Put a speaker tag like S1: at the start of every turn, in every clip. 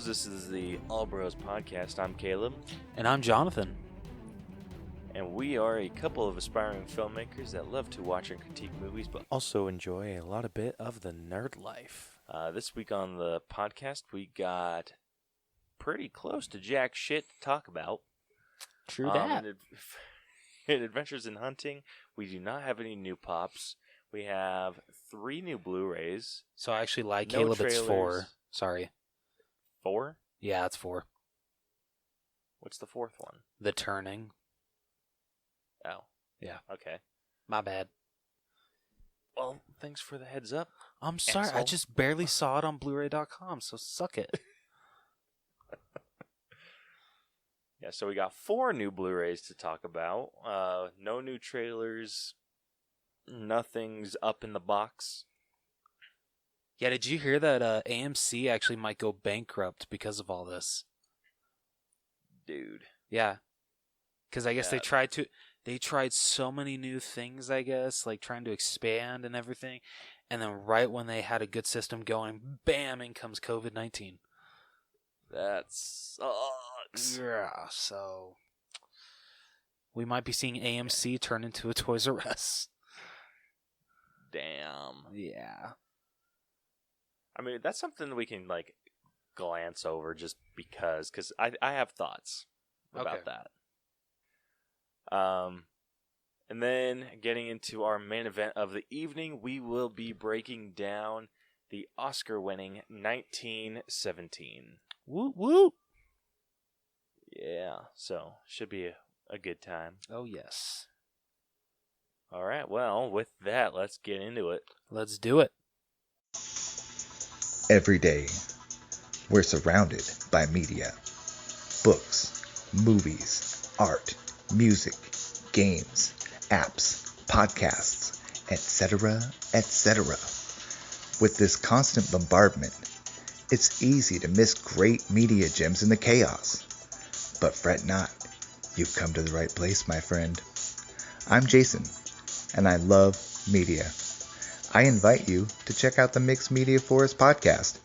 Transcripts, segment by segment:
S1: Bros. This is the All Bros Podcast. I'm Caleb.
S2: And I'm Jonathan.
S1: And we are a couple of aspiring filmmakers that love to watch and critique movies, but also enjoy a lot of bit of the nerd life. This week on the podcast, we got pretty close to jack shit to talk about.
S2: True that.
S1: In Adventures in Hunting, we do not have any new pops. We have 3 new Blu-Rays.
S2: So I actually lied,
S1: No
S2: Caleb.
S1: trailers.
S2: It's 4. Sorry.
S1: 4?
S2: Yeah, it's 4.
S1: What's the 4th one?
S2: The Turning.
S1: Oh.
S2: Yeah.
S1: Okay.
S2: My bad.
S1: Well, thanks for the heads up.
S2: I'm sorry.
S1: Asshole.
S2: I just barely saw it on Blu-ray.com, so suck it.
S1: Yeah, so we got 4 new Blu-rays to talk about. No new trailers. Nothing's up in the box.
S2: Yeah, did you hear that AMC actually might go bankrupt because of all this?
S1: Dude.
S2: Yeah. Because I guess
S1: Yeah.
S2: they tried so many new things, I guess, like trying to expand and everything. And then right when they had a good system going, bam, in comes COVID-19.
S1: That sucks.
S2: Yeah, so we might be seeing AMC turn into a Toys R Us.
S1: Damn.
S2: Yeah.
S1: I mean, that's something we can, glance over just because I have thoughts about that. And then getting into our main event of the evening, we will be breaking down the Oscar-winning 1917.
S2: Woo woo.
S1: Yeah, so should be a good time.
S2: Oh, yes.
S1: All right, well, with that, let's get into it.
S2: Let's do it.
S3: Every day, we're surrounded by media. Books, movies, art, music, games, apps, podcasts, etc., etc. With this constant bombardment, it's easy to miss great media gems in the chaos. But fret not, you've come to the right place, my friend. I'm Jason, and I love media. I invite you to check out the Mixed Media Forest podcast,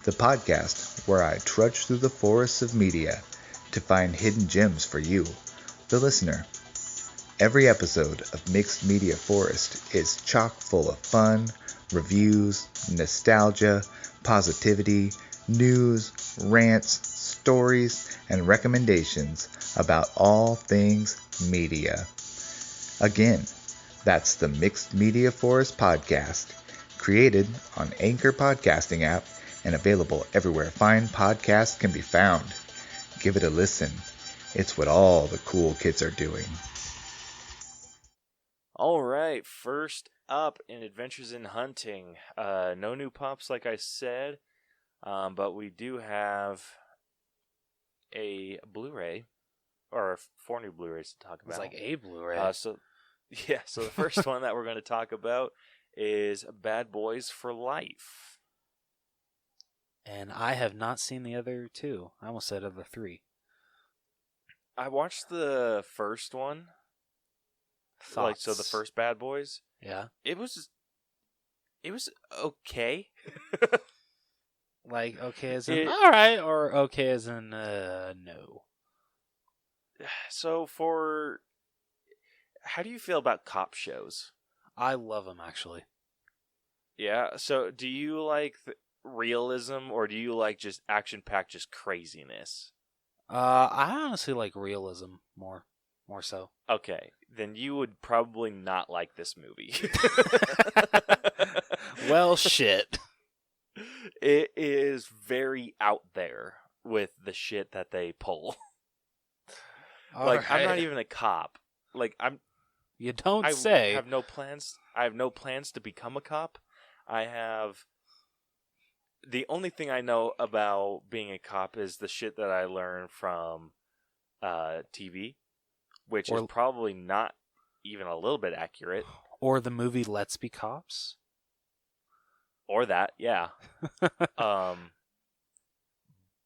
S3: the podcast where I trudge through the forests of media to find hidden gems for you, the listener. Every episode of Mixed Media Forest is chock full of fun, reviews, nostalgia, positivity, news, rants, stories, and recommendations about all things media. Again, that's the Mixed Media Forest podcast, created on Anchor Podcasting app and available everywhere fine podcasts can be found. Give it a listen. It's what all the cool kids are doing.
S1: All right, first up in Adventures in Hunting. No new pops, like I said, but we do have a Blu-ray, or 4 new Blu-rays to talk about.
S2: It's like a Blu-ray.
S1: So the first one that we're going to talk about is Bad Boys for Life.
S2: And I have not seen the other 2. I almost said other 3.
S1: I watched the first one.
S2: Thoughts?
S1: The first Bad Boys.
S2: Yeah.
S1: It was okay.
S2: Okay as in alright, or okay as in no?
S1: So how do you feel about cop shows?
S2: I love them, actually.
S1: Yeah, so do you like realism, or do you like just action-packed, just craziness?
S2: I honestly like realism more so.
S1: Okay, then you would probably not like this movie.
S2: Well, shit.
S1: It is very out there with the shit that they pull. I'm not even a cop.
S2: You don't
S1: I
S2: say.
S1: have no plans. I have no plans to become a cop. The only thing I know about being a cop is the shit that I learned from TV, which is probably not even a little bit accurate.
S2: Or the movie Let's Be Cops.
S1: Or that, yeah.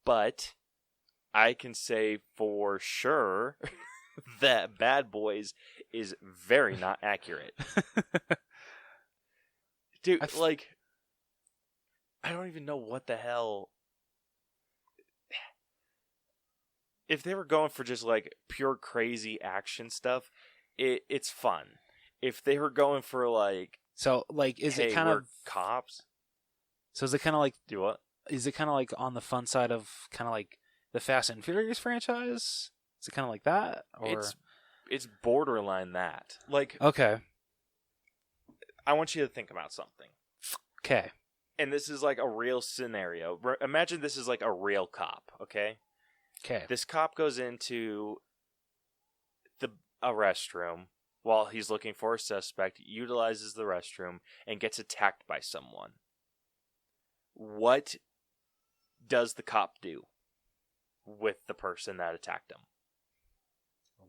S1: But I can say for sure that Bad Boys is very not accurate. Dude, I don't even know what the hell if they were going for just like pure crazy action stuff, it's fun. If they were going for like,
S2: So like, is
S1: hey,
S2: it kind
S1: we're
S2: of
S1: cops?
S2: So is it kind of like?
S1: Do what?
S2: Is it kind of like on the fun side of kind of like the Fast and Furious franchise? Is it kind of like that, or
S1: it's borderline that. Like,
S2: okay,
S1: I want you to think about something.
S2: okay,
S1: And this is like a real scenario. Imagine this is like a real cop, okay?
S2: okay.
S1: This cop goes into a restroom while he's looking for a suspect, utilizes the restroom, and gets attacked by someone. What does the cop do with the person that attacked him?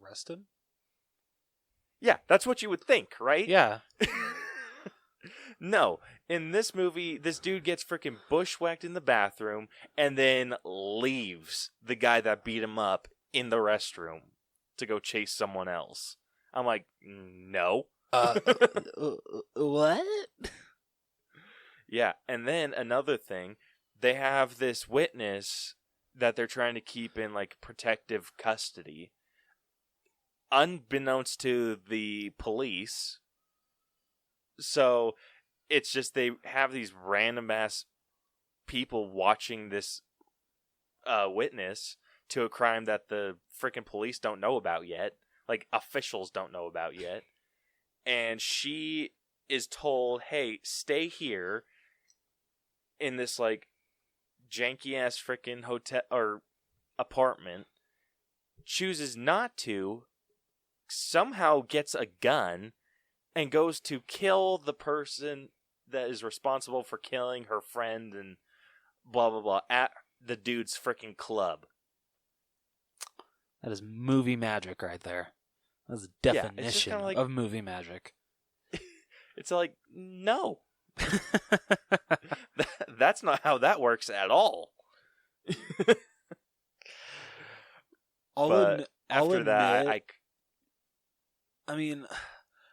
S2: Arrested?
S1: Yeah, that's what you would think, right?
S2: Yeah.
S1: No. In this movie, this dude gets freaking bushwhacked in the bathroom and then leaves the guy that beat him up in the restroom to go chase someone else. I'm like, no.
S2: What?
S1: Yeah, and then another thing, they have this witness that they're trying to keep in like protective custody. Unbeknownst to the police. So it's just they have these random ass people watching this witness to a crime that the freaking police don't know about yet. Like, officials don't know about yet. And she is told, hey, stay here in this, like, janky-ass freaking hotel or apartment. Chooses not to. Somehow gets a gun and goes to kill the person that is responsible for killing her friend and blah, blah, blah at the dude's freaking club.
S2: That is movie magic right there. That's the definition
S1: like,
S2: of movie magic.
S1: It's like, no. That's not how that works at all. After that,
S2: I mean,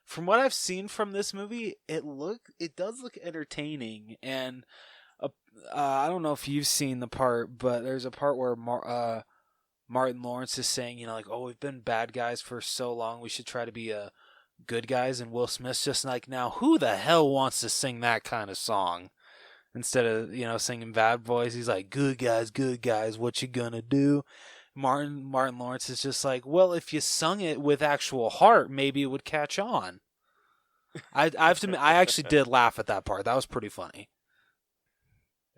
S2: from what I've seen from this movie, it does look entertaining, and I don't know if you've seen the part, but there's a part where Martin Lawrence is saying, like, oh, we've been bad guys for so long, we should try to be good guys, and Will Smith's just like, now, who the hell wants to sing that kind of song? Instead of, singing Bad Boys, he's like, good guys, what you gonna do? Martin Lawrence is just like, well, if you sung it with actual heart, maybe it would catch on. I have to admit, I actually did laugh at that part. That was pretty funny.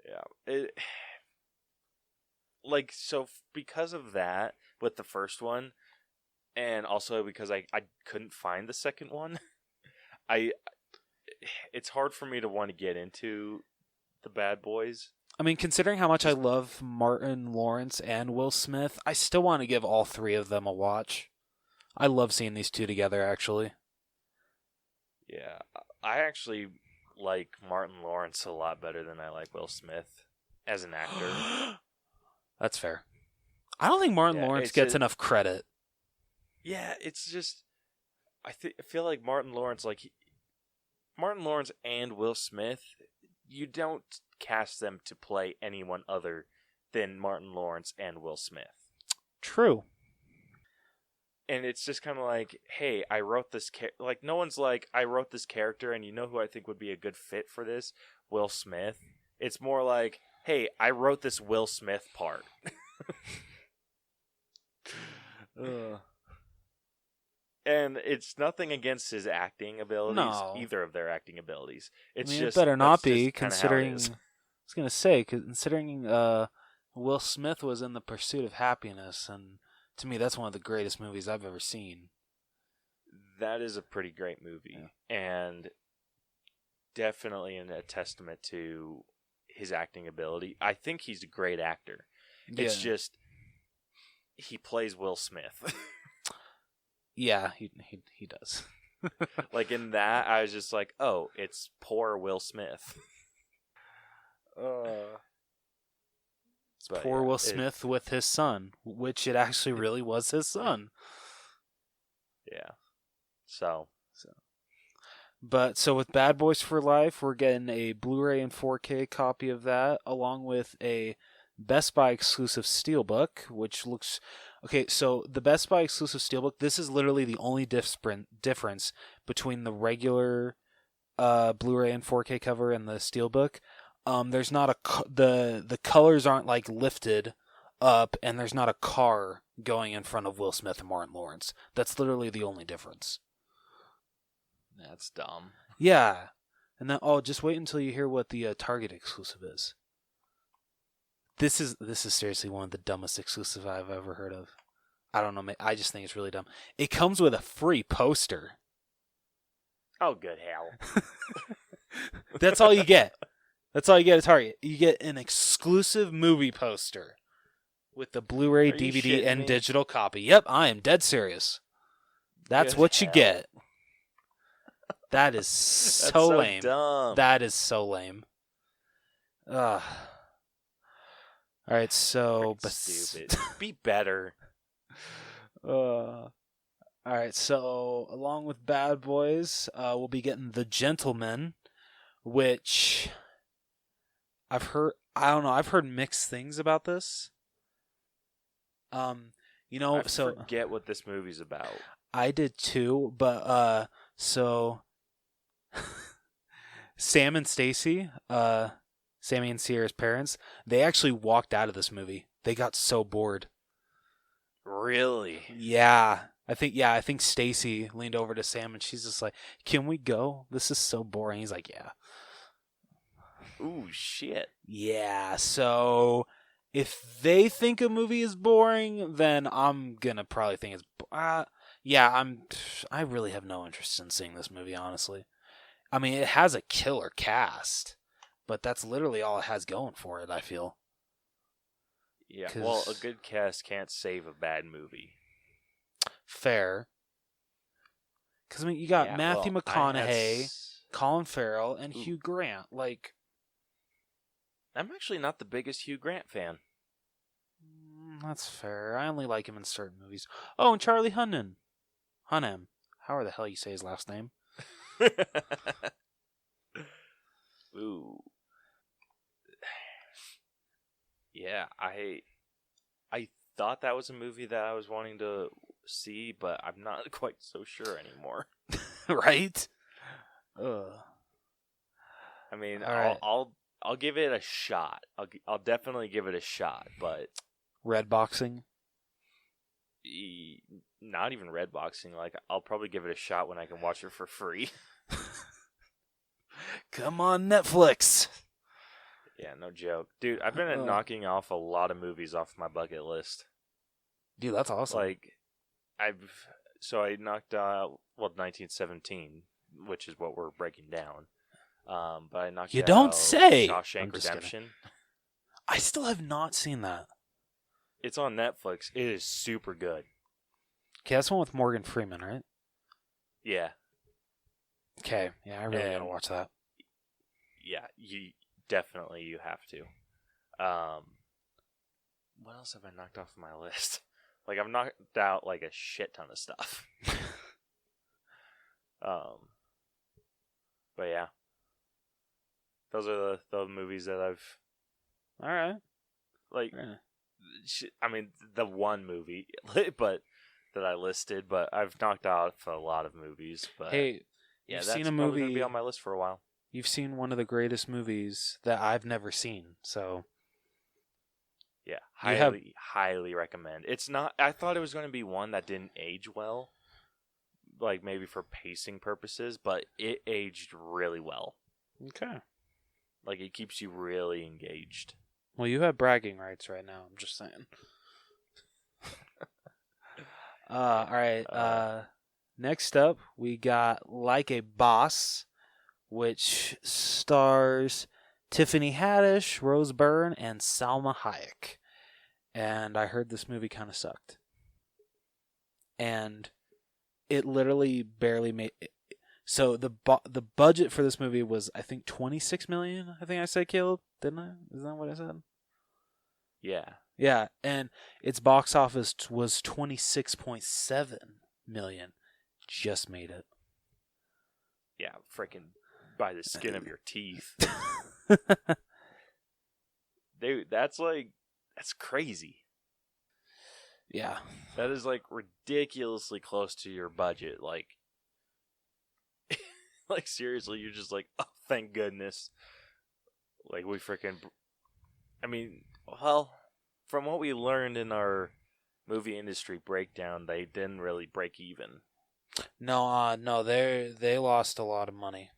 S1: Yeah. Because of that, with the first one, and also because I couldn't find the second one, it's hard for me to want to get into the Bad Boys.
S2: I mean, considering how much I love Martin Lawrence and Will Smith, I still want to give all three of them a watch. I love seeing these two together, actually.
S1: Yeah, I actually like Martin Lawrence a lot better than I like Will Smith as an actor.
S2: That's fair. I don't think Martin Lawrence gets enough credit.
S1: Yeah, it's just I feel like Martin Lawrence and Will Smith, you don't cast them to play anyone other than Martin Lawrence and Will Smith.
S2: True.
S1: And it's just kind of like, hey, I wrote this like, no one's like, I wrote this character and you know who I think would be a good fit for this? Will Smith. It's more like, hey, I wrote this Will Smith part. And it's nothing against his acting abilities, either of their acting abilities. It's
S2: it better not be, considering. I was gonna say, considering Will Smith was in The Pursuit of Happiness, and to me, that's one of the greatest movies I've ever seen.
S1: That is a pretty great movie, and definitely a testament to his acting ability. I think he's a great actor. Yeah. It's just he plays Will Smith.
S2: Yeah, he does.
S1: Like in that, I was just like, oh, it's poor Will Smith.
S2: It's poor Will Smith with his son, which it actually really was his son.
S1: Yeah. So
S2: with Bad Boys for Life, we're getting a Blu-ray and 4K copy of that, along with a Best Buy exclusive Steelbook, which looks... Okay, so the Best Buy exclusive Steelbook, this is literally the only difference between the regular Blu-ray and 4K cover and the Steelbook. There's not the colors aren't like lifted up, and there's not a car going in front of Will Smith and Martin Lawrence. That's literally the only difference.
S1: That's dumb.
S2: Yeah. And then, just wait until you hear what the Target exclusive is. This is seriously one of the dumbest exclusives I've ever heard of. I don't know. I just think it's really dumb. It comes with a free poster.
S1: Oh, good hell.
S2: That's all you get. That's all you get at Target. You get an exclusive movie poster with the Blu-ray, DVD, and digital copy. Yep, I am dead serious. That's good what you get. That is so lame.
S1: Dumb.
S2: That is so lame. Ugh. All right, so...
S1: Stupid. Be better.
S2: All right, so along with Bad Boys, we'll be getting The Gentleman, which I've heard... I don't know. I've heard mixed things about this. I
S1: forget what this movie's about.
S2: I did too, but so Sam and Stacy, Sammy and Sierra's parents, they actually walked out of this movie. They got so bored.
S1: Really?
S2: Yeah. I think Stacy leaned over to Sam and she's just like, "Can we go? This is so boring." He's like, "Yeah."
S1: Ooh, shit.
S2: Yeah, so if they think a movie is boring, then I'm gonna probably think it's I really have no interest in seeing this movie, honestly. I mean, it has a killer cast, but that's literally all it has going for it, I feel.
S1: Yeah, well, a good cast can't save a bad movie.
S2: Fair. Because, I mean, you got Matthew McConaughey, Colin Farrell, and Hugh Grant. Like,
S1: I'm actually not the biggest Hugh Grant fan.
S2: That's fair. I only like him in certain movies. Oh, and Charlie Hunnam. However the hell you say his last name.
S1: Ooh. Yeah, I thought that was a movie that I was wanting to see, but I'm not quite so sure anymore.
S2: Right? Ugh.
S1: I mean,
S2: right.
S1: I'll give it a shot. I'll definitely give it a shot, but
S2: Red boxing?
S1: Not even red boxing. Like, I'll probably give it a shot when I can watch it for free.
S2: Come on, Netflix.
S1: Yeah, no joke. Dude, I've been knocking off a lot of movies off my bucket list.
S2: Dude, that's awesome.
S1: Like, I knocked out 1917, which is what we're breaking down. But I knocked
S2: You
S1: out
S2: don't say.
S1: Shawshank Redemption.
S2: I still have not seen that.
S1: It's on Netflix. It is super good.
S2: Okay, that's the one with Morgan Freeman, right?
S1: Yeah.
S2: Okay, yeah, I really gotta watch that.
S1: Yeah, you have to. What else have I knocked off my list? Like, I've knocked out like a shit ton of stuff. But yeah, those are the movies that I've.
S2: All right.
S1: Like, I mean, the one movie, but that I listed, but I've knocked out for a lot of movies. But
S2: hey,
S1: yeah,
S2: you've
S1: that's
S2: seen a
S1: probably
S2: movie.
S1: Gonna be on my list for a while.
S2: You've seen one of the greatest movies that I've never seen, so
S1: yeah, highly recommend. It's not. I thought it was going to be one that didn't age well, like maybe for pacing purposes, but it aged really well.
S2: Okay.
S1: Like, it keeps you really engaged.
S2: Well, you have bragging rights right now. I'm just saying. All right. Next up, we got Like a Boss, which stars Tiffany Haddish, Rose Byrne, and Salma Hayek. And I heard this movie kind of sucked. And it literally barely made it. So the budget for this movie was, I think, $26 million. I think I said, Caleb, didn't I? Isn't that what I said?
S1: Yeah.
S2: Yeah, and its box office was $26.7 million. Just made it.
S1: Yeah, freaking by the skin of your teeth. Dude, that's like That's crazy.
S2: Yeah.
S1: That is like ridiculously close to your budget. Like seriously, you're just like, oh, thank goodness. Like we freaking. I mean, well, from what we learned in our movie industry breakdown, they didn't really break even.
S2: No, they lost a lot of money.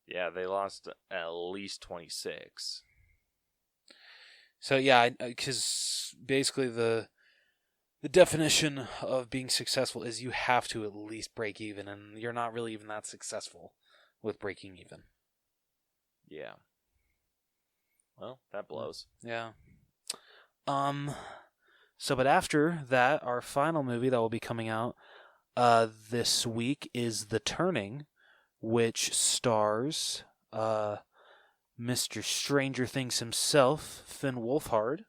S1: Yeah, they lost at least 26.
S2: So yeah, because basically the definition of being successful is you have to at least break even, and you're not really even that successful with breaking even.
S1: Yeah. Well, that blows.
S2: Yeah. So, but after that, our final movie that will be coming out this week is The Turning, which stars Mr. Stranger Things himself, Finn Wolfhard,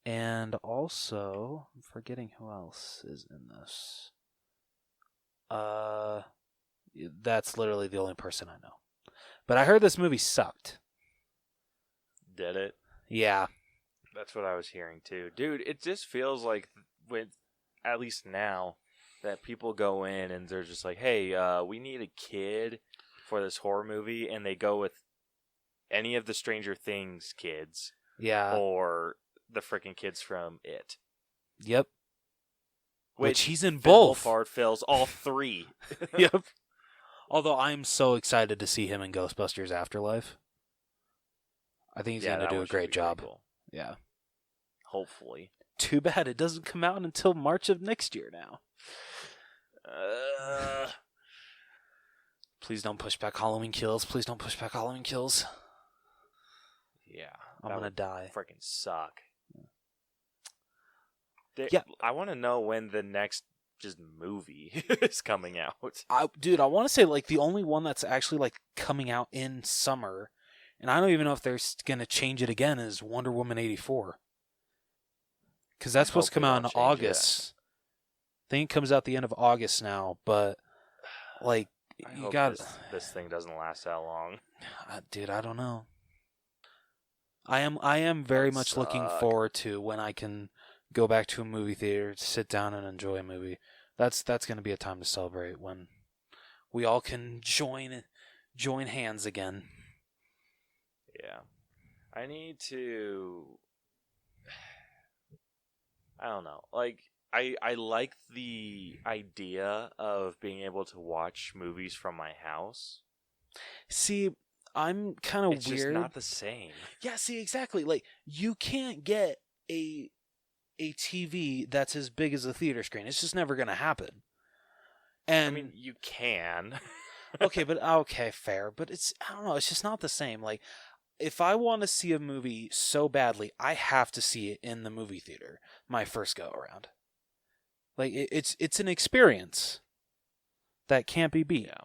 S2: and also I'm forgetting who else is in this. That's literally the only person I know. But I heard this movie sucked.
S1: Did it?
S2: Yeah.
S1: That's what I was hearing too. Dude, it just feels like, with at least now, that people go in and they're just like, hey, we need a kid for this horror movie, and they go with any of the Stranger Things kids.
S2: Yeah.
S1: Or the freaking kids from It.
S2: Yep. Which he's in
S1: Finn
S2: both.
S1: Wolfhard fills all three.
S2: Yep. Although I'm so excited to see him in Ghostbusters Afterlife. I think he's going to do a great job. Cool. Yeah.
S1: Hopefully.
S2: Too bad it doesn't come out until March of next year now. Please don't push back Halloween Kills. Please don't push back Halloween Kills.
S1: Yeah.
S2: I'm going to die.
S1: Freaking suck.
S2: Yeah.
S1: I want to know when the next just movie is coming out.
S2: I want to say like the only one that's actually like coming out in summer, and I don't even know if they're going to change it again, is Wonder Woman 84. Because that's supposed to come out in August. I think it comes out the end of August now, but like you got
S1: this thing doesn't last that long.
S2: Dude, I don't know. I am very much looking forward to when I can go back to a movie theater, sit down and enjoy a movie. That's going to be a time to celebrate, when we all can join hands again.
S1: Yeah. I need to, I don't know. Like, I like the idea of being able to watch movies from my house.
S2: See, I'm kind of weird.
S1: It's just not the same.
S2: Yeah, see, exactly. Like, you can't get a TV that's as big as a theater screen. It's just never going to happen. And
S1: I mean, you can.
S2: Okay, fair. But I don't know, it's just not the same. Like, if I want to see a movie so badly, I have to see it in the movie theater my first go around. Like, it's an experience that can't be beat.
S1: Yeah.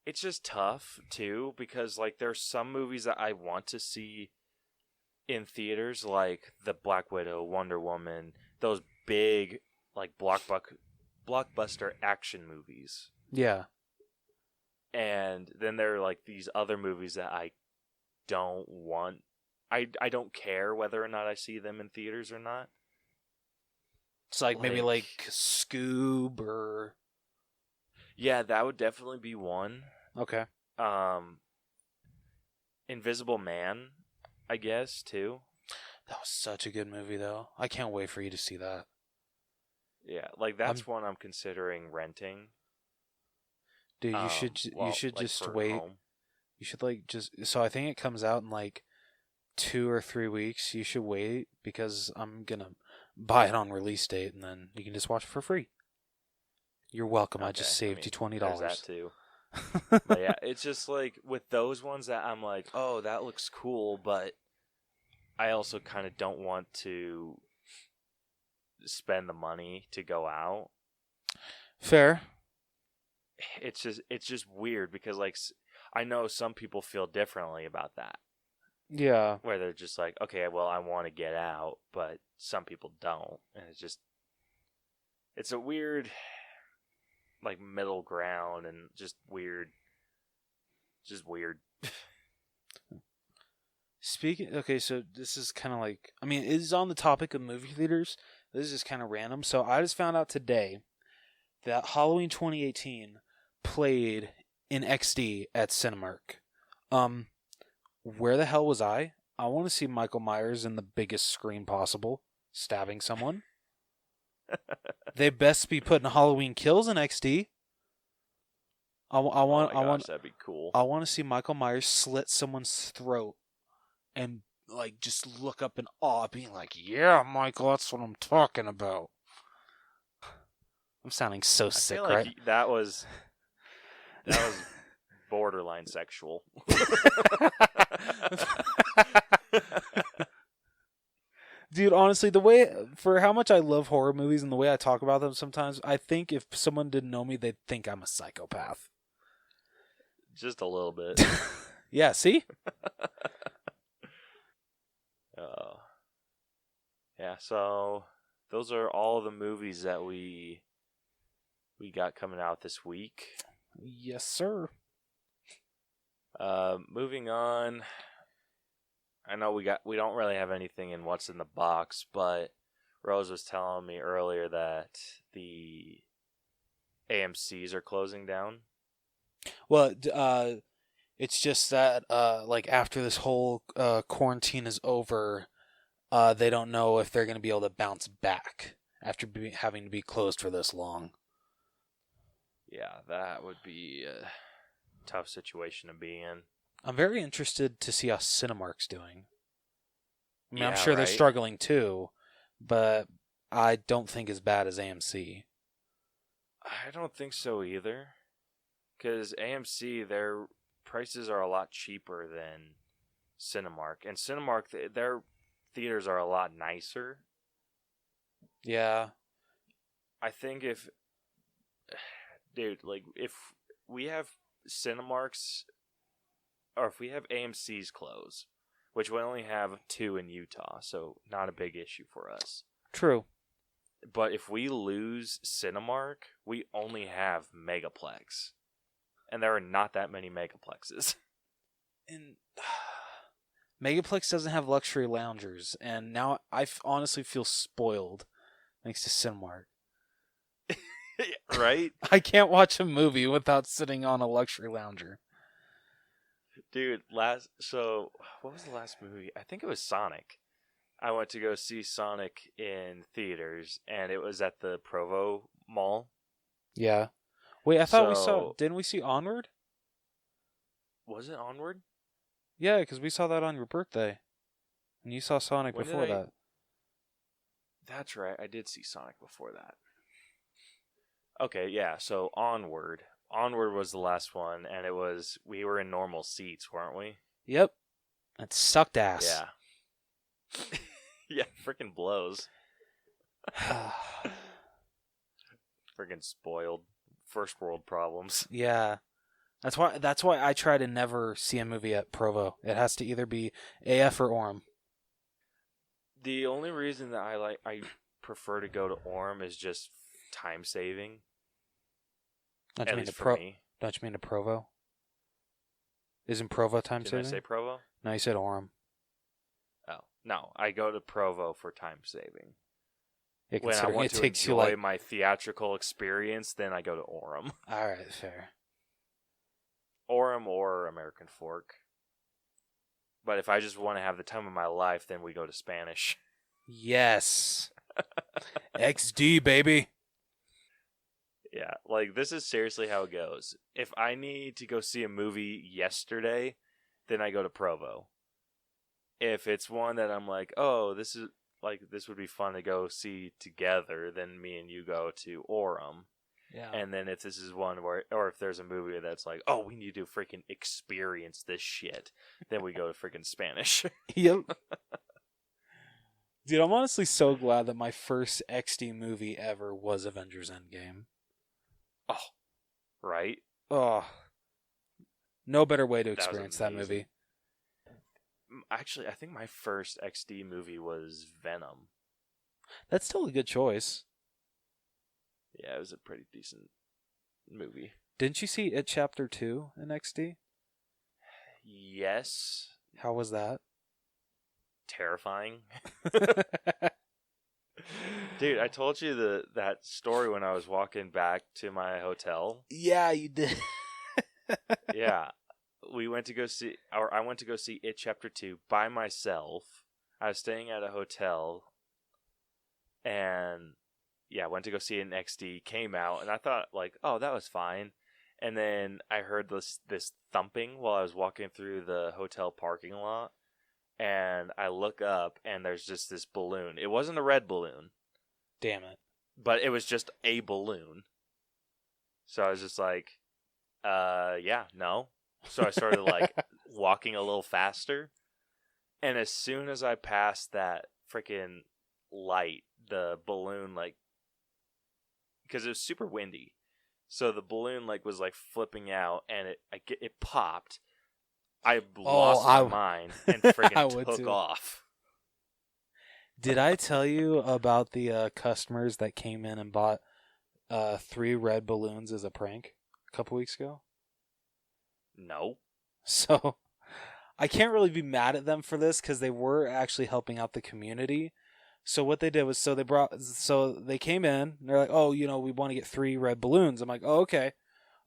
S1: It's just tough, too, because, like, there's some movies that I want to see in theaters, like the Black Widow, Wonder Woman, those big, like, blockbuster action movies.
S2: Yeah.
S1: And then there are, like, these other movies that I don't want. I don't care whether or not I see them in theaters or not.
S2: It's like maybe like Scoob or...
S1: Yeah, that would definitely be one.
S2: Okay.
S1: Invisible Man, I guess, too.
S2: That was such a good movie, though. I can't wait for you to see that.
S1: Yeah, like that's one I'm considering renting.
S2: Dude, you should just wait. Home. You should so I think it comes out in like 2 or 3 weeks. You should wait because I'm gonna buy it on release date, and then you can just watch it for free. You're welcome. Okay. I just saved you $20.
S1: There's that too. But yeah, it's just like with those ones that I'm like, oh, that looks cool, but I also kind of don't want to spend the money to go out.
S2: Fair.
S1: It's just weird because like I know some people feel differently about that.
S2: Yeah.
S1: Where they're just like, okay, well, I want to get out, but some people don't, and it's a weird, like, middle ground, and just weird.
S2: Okay, so this is kind of like, I mean, it is on the topic of movie theaters. This is just kind of random. So I just found out today that Halloween 2018 played in XD at Cinemark. Where the hell was I? I want to see Michael Myers in the biggest screen possible, stabbing someone. They best be putting Halloween Kills in XD.
S1: That'd be cool.
S2: I want to see Michael Myers slit someone's throat and like just look up in awe, being like, "Yeah, Michael, that's what I'm talking about." I'm sounding so sick,
S1: I feel like
S2: right?
S1: that was borderline sexual.
S2: Dude, honestly, for how much I love horror movies and the way I talk about them sometimes, I think if someone didn't know me, they'd think I'm a psychopath.
S1: Just a little bit.
S2: Yeah, see?
S1: Yeah, so those are all the movies that we got coming out this week.
S2: Yes, sir.
S1: Moving on. I know we don't really have anything in what's in the box, but Rose was telling me earlier that the AMCs are closing down.
S2: Well, it's just that like after this whole quarantine is over, they don't know if they're going to be able to bounce back after having to be closed for this long.
S1: Yeah, that would be a tough situation to be in.
S2: I'm very interested to see how Cinemark's doing. I mean,
S1: Yeah,
S2: I'm sure they're
S1: right?
S2: struggling too, but I don't think as bad as AMC.
S1: I don't think so either. Because AMC, their prices are a lot cheaper than Cinemark. And Cinemark, their theaters are a lot nicer.
S2: Yeah.
S1: I think if we have Cinemarks, or if we have AMC's close, which we only have 2 in Utah, so not a big issue for us.
S2: True.
S1: But if we lose Cinemark, we only have Megaplex. And there are not that many Megaplexes.
S2: And Megaplex doesn't have luxury loungers, and now I honestly feel spoiled thanks to Cinemark.
S1: Right?
S2: I can't watch a movie without sitting on a luxury lounger.
S1: Dude, what was the last movie? I think it was Sonic. I went to go see Sonic in theaters, and it was at the Provo Mall.
S2: Yeah. Wait, I thought didn't we see Onward?
S1: Was it Onward?
S2: Yeah, because we saw that on your birthday. And you saw Sonic before that.
S1: That's right, I did see Sonic before that. Okay, yeah, so Onward. Onward was the last one, and we were in normal seats, weren't we?
S2: Yep. That sucked ass.
S1: Yeah. Yeah, freaking blows. Freaking spoiled. First world problems.
S2: Yeah. That's why I try to never see a movie at Provo. It has to either be AF or Orem.
S1: The only reason that I prefer to go to Orem is just time saving.
S2: Don't
S1: at
S2: you mean
S1: least
S2: to
S1: for me.
S2: Don't you mean to Provo? Isn't Provo time saving?
S1: Did I say Provo?
S2: No, you said Orem.
S1: Oh, no. I go to Provo for time saving.
S2: Yeah,
S1: when I want to enjoy my theatrical experience, then I go to Orem.
S2: All right, fair.
S1: Orem or American Fork. But if I just want to have the time of my life, then we go to Spanish.
S2: Yes. XD, baby.
S1: Yeah, this is seriously how it goes. If I need to go see a movie yesterday, then I go to Provo. If it's one that I'm like, oh, this would be fun to go see together, then me and you go to Orem.
S2: Yeah.
S1: And then if this is one or if there's a movie that's like, oh, we need to freaking experience this shit, then we go to freaking Spanish.
S2: Yep. Dude, I'm honestly so glad that my first XD movie ever was Avengers Endgame.
S1: Oh, right?
S2: Oh. No better way to experience that movie.
S1: Actually, I think my first XD movie was Venom.
S2: That's still a good choice.
S1: Yeah, it was a pretty decent movie.
S2: Didn't you see It Chapter 2 in XD?
S1: Yes.
S2: How was that?
S1: terrifying. Dude, I told you that story when I was walking back to my hotel.
S2: Yeah, you did.
S1: Yeah. I went to go see It Chapter 2 by myself. I was staying at a hotel, and yeah, went to go see it in XD, came out, and I thought, like, oh, that was fine. And then I heard this thumping while I was walking through the hotel parking lot, and I look up, and there's just this balloon. It wasn't a red balloon.
S2: Damn it.
S1: But it was just a balloon. So I was just like, yeah, no. So I started, like, walking a little faster. And as soon as I passed that freaking light, the balloon, like, because it was super windy. So the balloon, like, was, like, flipping out, and it popped. I lost my mind and freaking took off.
S2: Did I tell you about the customers that came in and bought 3 red balloons as a prank a couple weeks ago?
S1: No.
S2: So I can't really be mad at them for this because they were actually helping out the community. So what they did was, so they came in and they're like, oh, you know, we want to get 3 red balloons. I'm like, oh, okay.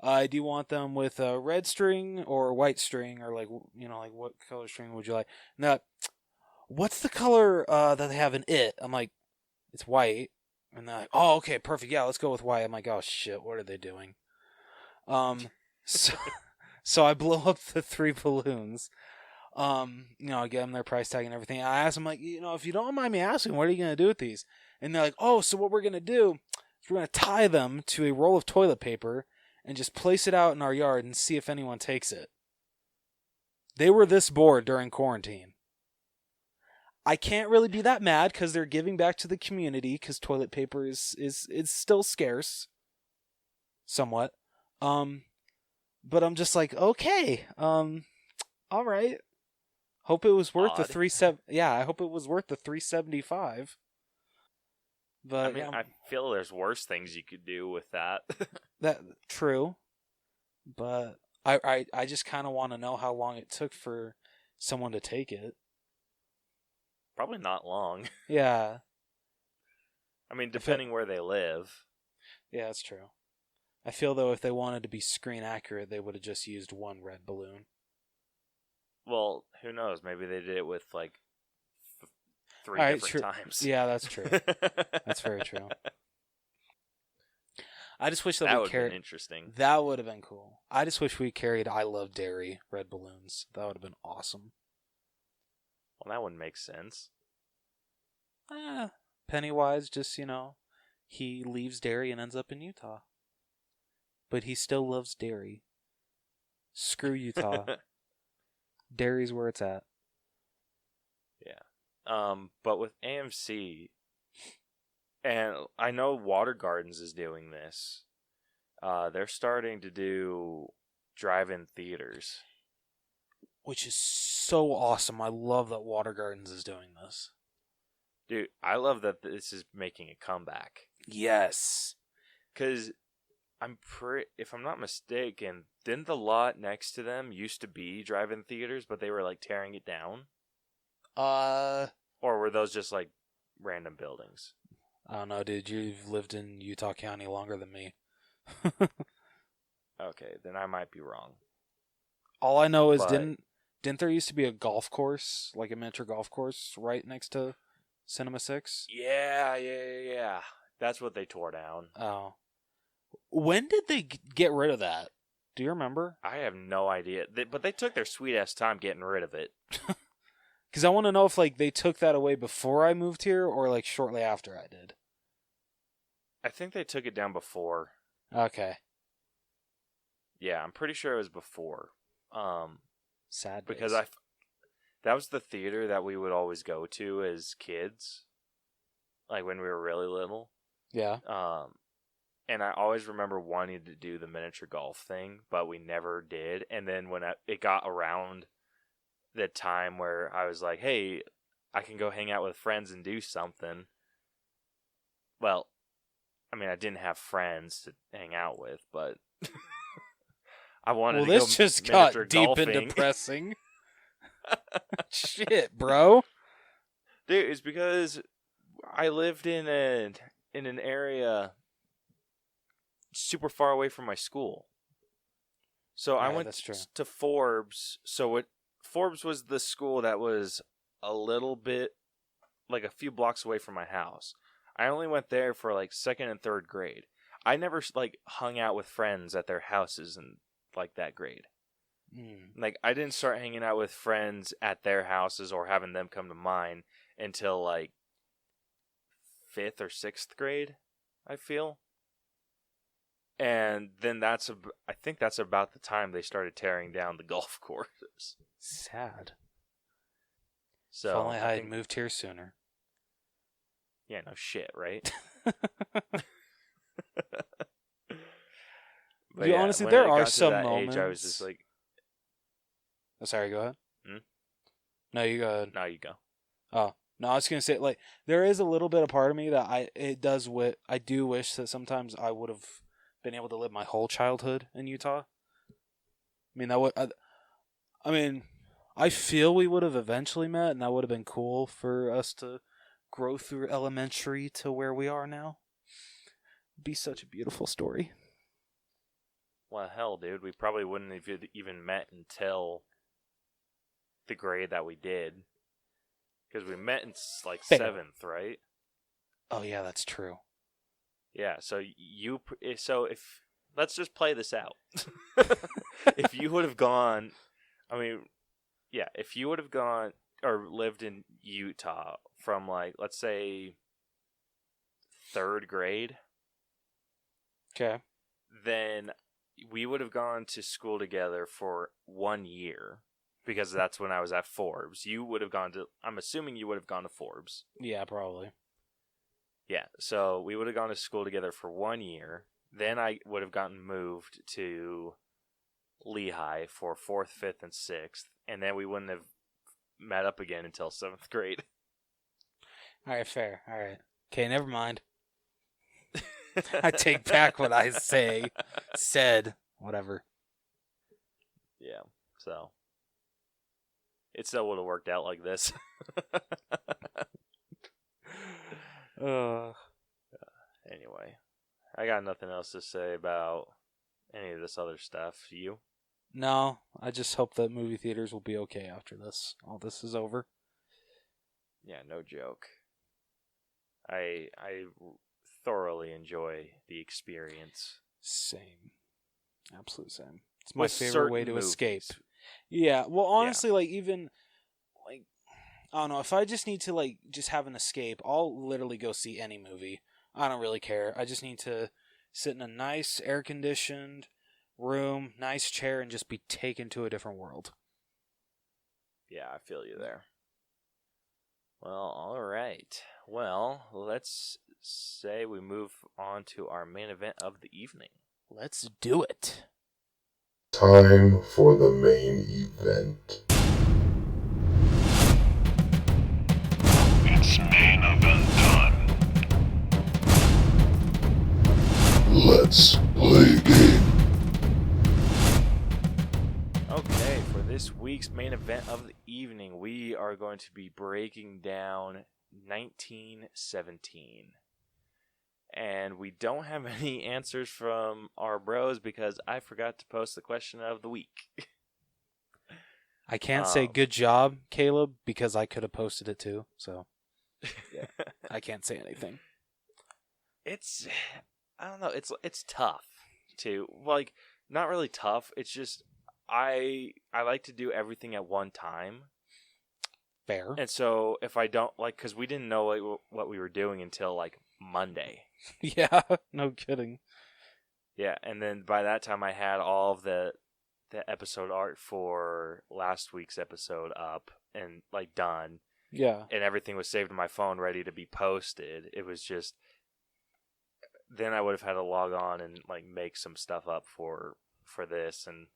S2: Do you want them with a red string or white string, or like, you know, like what color string would you like? Now, what's the color that they have in it? I'm like, it's white. And they're like, oh, okay, perfect. Yeah, let's go with white. I'm like, oh shit, what are they doing? So I blow up the 3 balloons. You know, I get them their price tag and everything. I ask them, like, you know, if you don't mind me asking, what are you going to do with these? And they're like, oh, so what we're going to do is we're going to tie them to a roll of toilet paper and just place it out in our yard and see if anyone takes it. They were this bored during quarantine. I can't really be that mad because they're giving back to the community because toilet paper is still scarce. Somewhat. But I'm just like, okay, all right. Hope it was worth
S1: Odd.
S2: I hope it was worth the $375. But
S1: I mean, I feel there's worse things you could do with that.
S2: That true. But I just kind of want to know how long it took for someone to take it.
S1: Probably not long.
S2: Yeah.
S1: I mean, depending where they live.
S2: Yeah, that's true. I feel, though, if they wanted to be screen accurate, they would have just used 1 red balloon.
S1: Well, who knows? Maybe they did it with, like, 3 different times.
S2: Yeah, that's true. That's very true. I just wish that we
S1: would
S2: carried...
S1: have been interesting.
S2: That would have been cool. I just wish we carried I Love Dairy red balloons. That would have been awesome.
S1: Well, that wouldn't make sense.
S2: Pennywise just, you know, he leaves Derry and ends up in Utah. But he still loves Derry. Screw Utah. Derry's where it's at.
S1: Yeah. But with AMC, and I know Water Gardens is doing this, they're starting to do drive-in theaters.
S2: Which is so awesome. I love that Water Gardens is doing this.
S1: Dude, I love that this is making a comeback.
S2: Yes.
S1: Because if I'm not mistaken, didn't the lot next to them used to be drive-in theaters, but they were like tearing it down? Or were those just like random buildings?
S2: I don't know, dude. You've lived in Utah County longer than me.
S1: Okay, then I might be wrong.
S2: All I know is didn't there used to be a golf course, like a miniature golf course, right next to Cinema 6?
S1: Yeah. That's what they tore down.
S2: Oh. When did they get rid of that? Do you remember?
S1: I have no idea. But they took their sweet-ass time getting rid of it.
S2: Because I want to know if like they took that away before I moved here or like shortly after I did.
S1: I think they took it down before.
S2: Okay.
S1: Yeah, I'm pretty sure it was before.
S2: Sad
S1: because
S2: days.
S1: that was the theater that we would always go to as kids, like when we were really little.
S2: Yeah.
S1: And I always remember wanting to do the miniature golf thing, but we never did. And then when it got around the time where I was like, hey, I can go hang out with friends and do something. Well, I mean, I didn't have friends to hang out with, but I wanted to go
S2: this just got deep
S1: golfing.
S2: and depressing. Shit, bro.
S1: Dude, it's because I lived in an area super far away from my school. So I went to Forbes. Forbes was the school that was a little bit, like a few blocks away from my house. I only went there for like 2nd and 3rd grade. I never like hung out with friends at their houses in like that grade. Like I didn't start hanging out with friends at their houses or having them come to mine until like 5th or 6th grade, I feel. And then I think that's about the time they started tearing down the golf courses.
S2: Sad.
S1: So
S2: if only I had moved here sooner.
S1: Yeah, no shit, right? But
S2: yeah, honestly, there are some moments.
S1: Age, I was just like,
S2: oh, sorry, go ahead. No, you go ahead.
S1: No, you go.
S2: Oh, no, I was going to say, like, there is a little bit of part of me that I do wish that sometimes I would have been able to live my whole childhood in Utah. I feel we would have eventually met, and that would have been cool for us to grow through elementary to where we are now. It'd be such a beautiful story.
S1: Well, hell, dude, we probably wouldn't have even met until the grade that we did. Because we met in, like, 7th, right?
S2: Oh, yeah, that's true.
S1: Yeah, so if let's just play this out. If you would have gone, if you would have gone or lived in Utah from like, let's say 3rd grade.
S2: Okay.
S1: Then we would have gone to school together for 1 year because that's when I was at Forbes. I'm assuming you would have gone to Forbes.
S2: Yeah, probably.
S1: Yeah, so we would have gone to school together for 1 year. Then I would have gotten moved to Lehigh for 4th, 5th, and 6th. And then we wouldn't have met up again until 7th grade.
S2: All right, fair. All right. Okay, never mind. I take back what I said. Whatever.
S1: Yeah, so it still would have worked out like this. Anyway, I got nothing else to say about any of this other stuff. You?
S2: No, I just hope that movie theaters will be okay after this. All this is over.
S1: Yeah, no joke. I thoroughly enjoy the experience.
S2: Same. Absolute same. It's my favorite way to escape.
S1: Movies.
S2: Yeah, well, honestly, like, even, like, I don't know, if I just need to, like, just have an escape, I'll literally go see any movie. I don't really care. I just need to sit in a nice, air-conditioned room, nice chair, and just be taken to a different world.
S1: Yeah, I feel you there. Well, all right. Well, let's say we move on to our main event of the evening.
S2: Let's do it.
S4: Time for the main event. It's main event time. Let's play a game.
S1: Okay, for this week's main event of the evening, we are going to be breaking down 1917. And we don't have any answers from our bros because I forgot to post the question of the week.
S2: I can't say good job, Caleb, because I could have posted it too. So, yeah, I can't say anything.
S1: I don't know. It's tough to, like, not really tough. It's just I like to do everything at one time.
S2: Fair.
S1: And so if I don't, like, because we didn't know, like, what we were doing until like Monday.
S2: Yeah, no kidding.
S1: Yeah, and then by that time I had all of the episode art for last week's episode up and, like, done.
S2: Yeah.
S1: And everything was saved on my phone ready to be posted. It was just, then I would have had to log on and, like, make some stuff up for this, and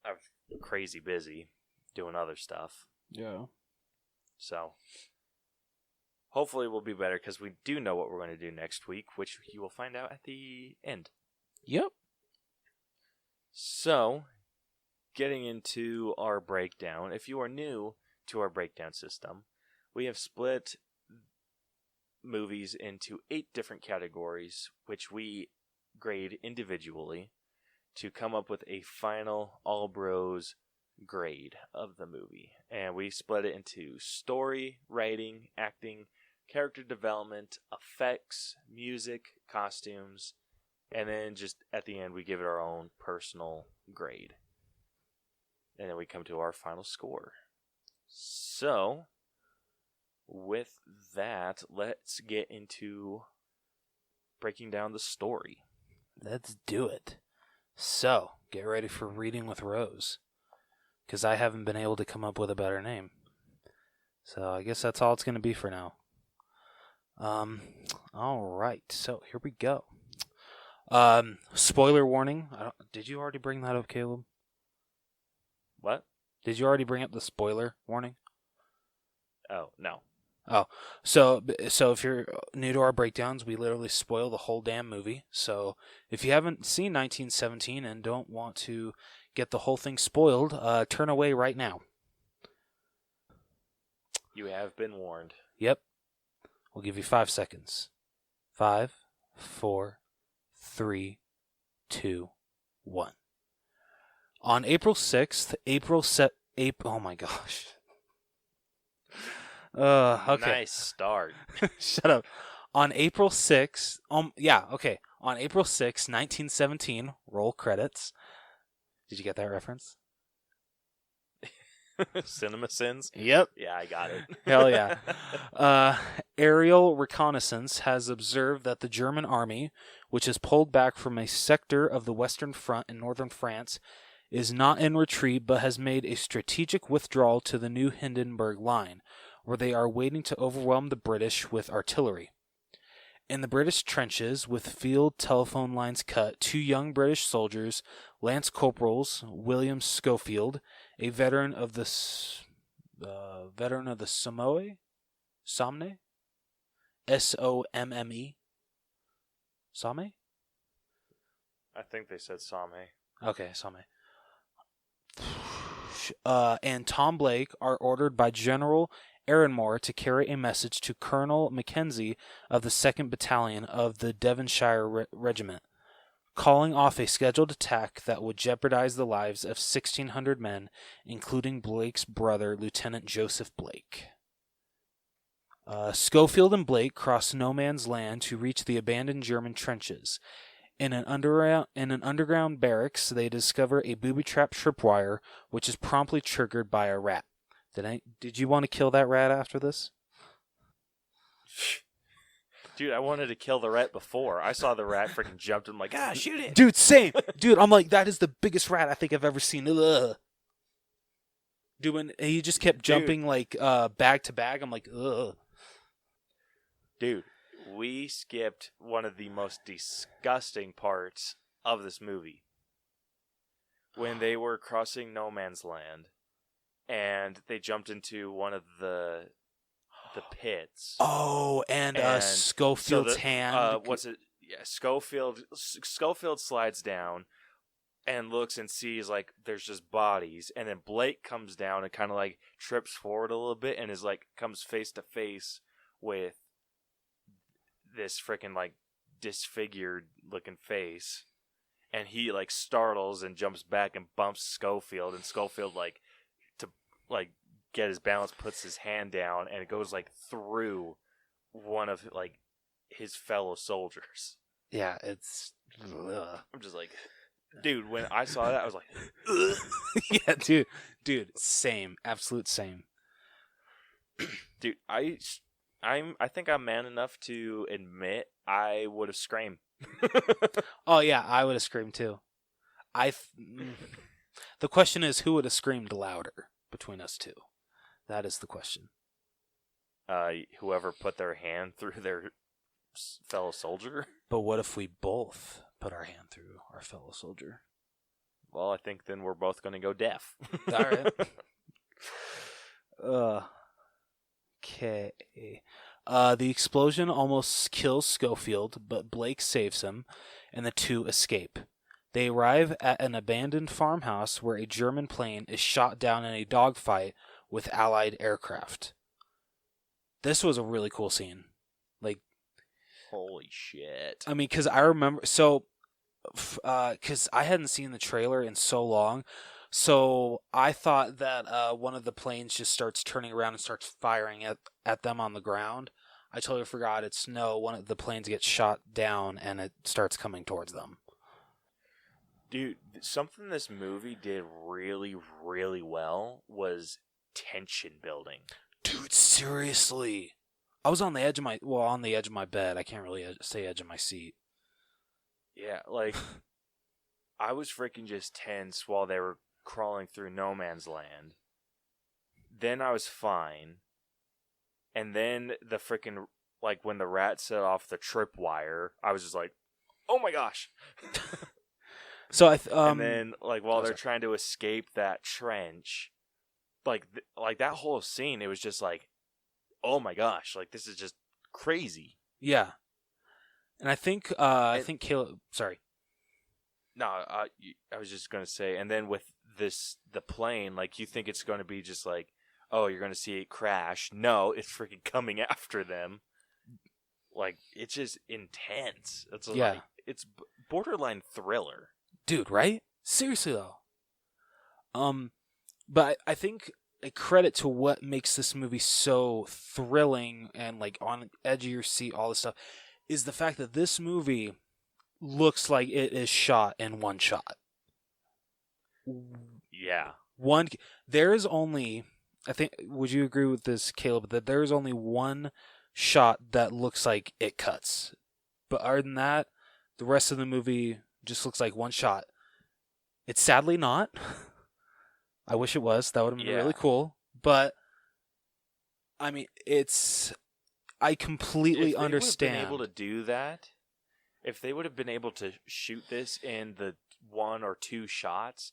S1: I'm crazy busy doing other stuff.
S2: Yeah.
S1: So hopefully we'll be better because we do know what we're going to do next week, which you will find out at the end.
S2: Yep.
S1: So, getting into our breakdown, if you are new to our breakdown system, we have split movies into 8 different categories, which we grade individually to come up with a final all bros grade of the movie. And we split it into story, writing, acting, character development, effects, music, costumes, and then just at the end we give it our own personal grade. And then we come to our final score. So, with that, let's get into breaking down the story.
S2: Let's do it. So, get ready for Reading with Rose, because I haven't been able to come up with a better name. So I guess that's all it's going to be for now. All right, so here we go. Spoiler warning. Did you already bring that up, Caleb?
S1: What?
S2: Did you already bring up the spoiler warning?
S1: Oh, no.
S2: Oh, so if you're new to our breakdowns, we literally spoil the whole damn movie. So if you haven't seen 1917 and don't want to get the whole thing spoiled, turn away right now.
S1: You have been warned.
S2: Yep. We'll give you 5 seconds. 5, 4, 3, 2, 1. On April 6th, oh my gosh. Okay.
S1: Nice start.
S2: Shut up. On April 6th, on April 6th, 1917, roll credits. Did you get that reference?
S1: Cinema Sins?
S2: Yep.
S1: Yeah, I got it.
S2: Hell yeah. Aerial reconnaissance has observed that the German army, which has pulled back from a sector of the Western Front in northern France, is not in retreat but has made a strategic withdrawal to the new Hindenburg Line, where they are waiting to overwhelm the British with artillery. In the British trenches, with field telephone lines cut, 2 young British soldiers, Lance Corporals William Schofield, a veteran of the Somme, Somme, Somme, Somme.
S1: I think they said Somme.
S2: Okay, Somme. And Tom Blake are ordered by General Aaronmore to carry a message to Colonel Mackenzie of the 2nd Battalion of the Devonshire Regiment, calling off a scheduled attack that would jeopardize the lives of 1,600 men, including Blake's brother, Lieutenant Joseph Blake. Schofield and Blake cross no man's land to reach the abandoned German trenches. In an underground barracks, they discover a booby-trapped tripwire, which is promptly triggered by a rat. Did you want to kill that rat after this?
S1: Dude, I wanted to kill the rat before. I saw the rat freaking jumped and I'm like, shoot it.
S2: Dude, same. Dude, I'm like, that is the biggest rat I think I've ever seen. Ugh. Dude, when he just kept jumping like bag to bag, I'm like, ugh.
S1: Dude, we skipped one of the most disgusting parts of this movie. When they were crossing no man's land and they jumped into one of the pits.
S2: Oh, and Schofield's hand.
S1: What's it? Yeah, Schofield slides down and looks and sees like there's just bodies, and then Blake comes down and kind of like trips forward a little bit and is like comes face to face with this freaking like disfigured looking face, and he like startles and jumps back and bumps Schofield, and Schofield like to like get his balance puts his hand down and it goes like through one of like his fellow soldiers.
S2: Yeah, it's ugh.
S1: I'm just like, dude, when I saw that I was like ugh.
S2: Yeah, dude, same, absolute same.
S1: Dude, I think I'm man enough to admit I would have screamed.
S2: Oh yeah, I would have screamed too. The question is, who would have screamed louder between us two? That is the question.
S1: Whoever put their hand through their fellow soldier.
S2: But what if we both put our hand through our fellow soldier?
S1: Well, I think then we're both going to go deaf.
S2: All right. Okay. The explosion almost kills Schofield, but Blake saves him, and the two escape. They arrive at an abandoned farmhouse where a German plane is shot down in a dogfight with Allied aircraft. this was a really cool scene. Like,
S1: Holy shit.
S2: I mean, because I remember, because I hadn't seen the trailer in so long, so I thought that one of the planes just starts turning around and starts firing at them on the ground. I totally forgot it's no, one of the planes gets shot down and it starts coming towards them.
S1: Dude, something this movie did really, really well was tension building.
S2: Dude, seriously. I was on the edge of my bed. I can't really say edge of my seat.
S1: Yeah, like, I was freaking just tense while they were crawling through no man's land. Then I was fine. And then the freaking, like, when the rat set off the tripwire, I was just like, oh my gosh.
S2: So
S1: and then, like, while they're trying to escape that trench, like that whole scene, it was just like, oh my gosh, like, this is just crazy.
S2: Yeah. And I think Caleb, sorry.
S1: No, I was just going to say, and then with the plane, like, you think it's going to be just like, oh, you're going to see it crash. No, it's freaking coming after them. Like, it's just intense. It's like, it's borderline thriller.
S2: Dude, right? Seriously, though. But I think a credit to what makes this movie so thrilling and, like, on the edge of your seat, all this stuff, is the fact that this movie looks like it is shot in one shot.
S1: Yeah.
S2: There is only, I think, would you agree with this, Caleb, that there is only one shot that looks like it cuts? But other than that, the rest of the movie just looks like one shot. It's sadly not. I wish it was. That would have been really cool. But, I mean, I completely understand.
S1: If they would have been able to do that, if they would have been able to shoot this in the 1 or 2 shots,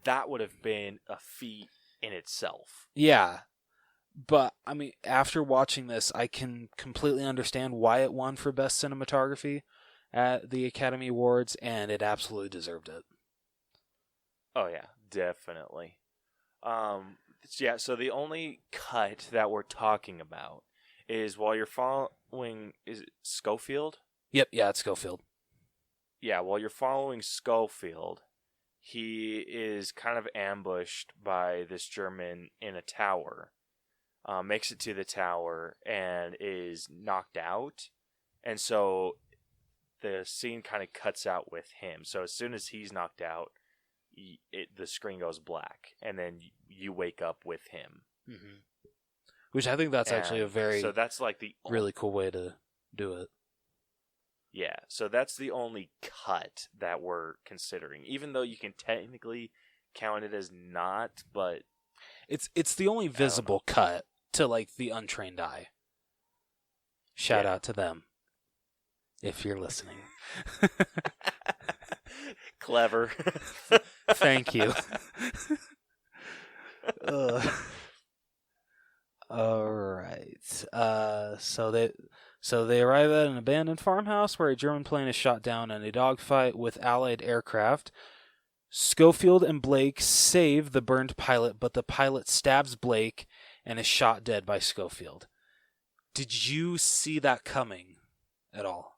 S1: that would have been a feat in itself.
S2: Yeah. But, I mean, after watching this, I can completely understand why it won for Best Cinematography at the Academy Awards, and it absolutely deserved it.
S1: Oh, yeah, definitely. So the only cut that we're talking about is while you're following, is it Schofield?
S2: Yep, yeah, it's Schofield.
S1: Yeah, while you're following Schofield, he is kind of ambushed by this German in a tower, makes it to the tower, and is knocked out. And so the scene kind of cuts out with him. So as soon as he's knocked out, the screen goes black, and then you wake up with him.
S2: Mm-hmm. Which I think that's actually a very
S1: so that's like the
S2: really cool way to do it.
S1: Yeah, so that's the only cut that we're considering, even though you can technically count it as not, but
S2: it's the only visible cut to, like, the untrained eye. Shout out to them if you're listening.
S1: Clever.
S2: Thank you. All right. So they arrive at an abandoned farmhouse where a German plane is shot down in a dogfight with Allied aircraft. Schofield and Blake save the burned pilot, but the pilot stabs Blake and is shot dead by Schofield. Did you see that coming at all?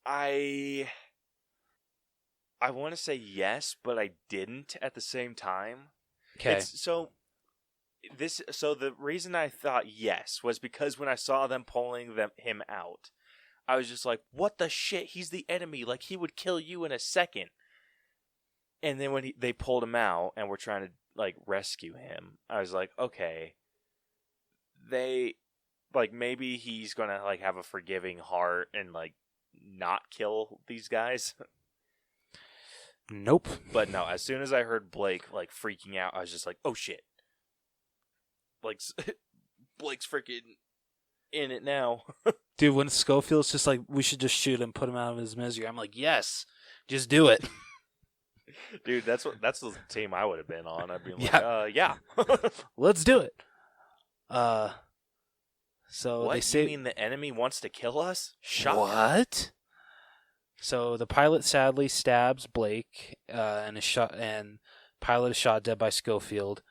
S1: I want to say yes, but I didn't at the same time.
S2: Okay.
S1: So the reason I thought yes was because when I saw them pulling him out, I was just like, what the shit? He's the enemy. Like, he would kill you in a second. And then when they pulled him out and were trying to, like, rescue him, I was like, okay. Maybe he's going to, like, have a forgiving heart and, like, not kill these guys.
S2: Nope.
S1: But no, as soon as I heard Blake, like, freaking out, I was just like, oh shit. Like, Blake's freaking in it now.
S2: Dude, when Schofield's just like, we should just shoot him, put him out of his misery, I'm like, yes, just do it.
S1: Dude, that's the team I would have been on. I'd be like, yeah.
S2: Let's do it. So
S1: what?
S2: they say,
S1: you mean the enemy wants to kill us? Shut
S2: what? So the pilot sadly stabs Blake, and pilot is shot dead by Schofield.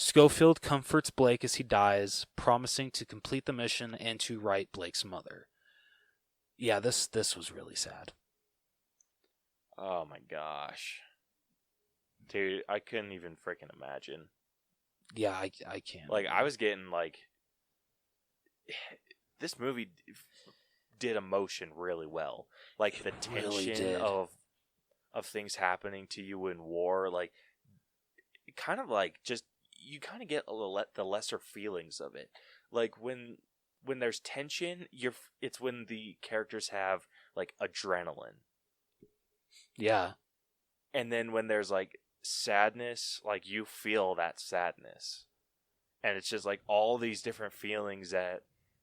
S2: Schofield comforts Blake as he dies, promising to complete the mission and to right Blake's mother. Yeah, this was really sad.
S1: Oh my gosh. Dude, I couldn't even freaking imagine.
S2: Yeah, I can't.
S1: Like, I was getting, like... This movie did emotion really well. Like, the tension of things happening to you in war, like, kind of like, just, you kind of get the lesser feelings of it. Like, when there's tension, it's when the characters have, like, adrenaline.
S2: Yeah.
S1: And then when there's, like, sadness, like, you feel that sadness. And it's just, like, all these different feelings that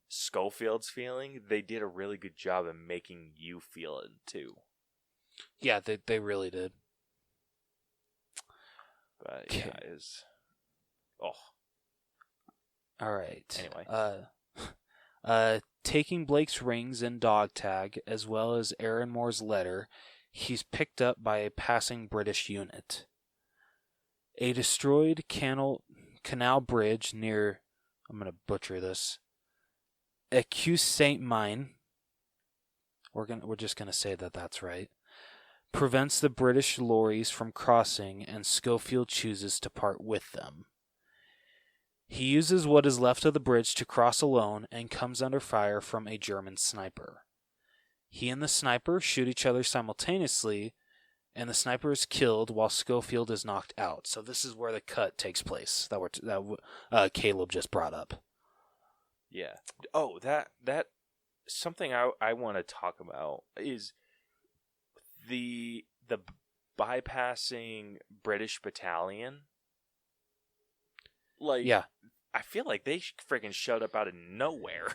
S1: Schofield's feeling, they did a really good job of making you feel it, too.
S2: Yeah, they really did.
S1: But, yeah, it was... Oh.
S2: All right.
S1: Anyway.
S2: Taking Blake's rings and dog tag, as well as Aaron Moore's letter, he's picked up by a passing British unit. A destroyed canal bridge near, I'm going to butcher this, Ecu Saint Mine, we're just going to say that that's right, prevents the British lorries from crossing, and Schofield chooses to part with them. He uses what is left of the bridge to cross alone and comes under fire from a German sniper. He and the sniper shoot each other simultaneously, and the sniper is killed while Schofield is knocked out. So this is where the cut takes place that Caleb just brought up.
S1: Yeah. Oh, that something I want to talk about is the bypassing British battalion. Like,
S2: yeah.
S1: I feel like they freaking showed up out of nowhere.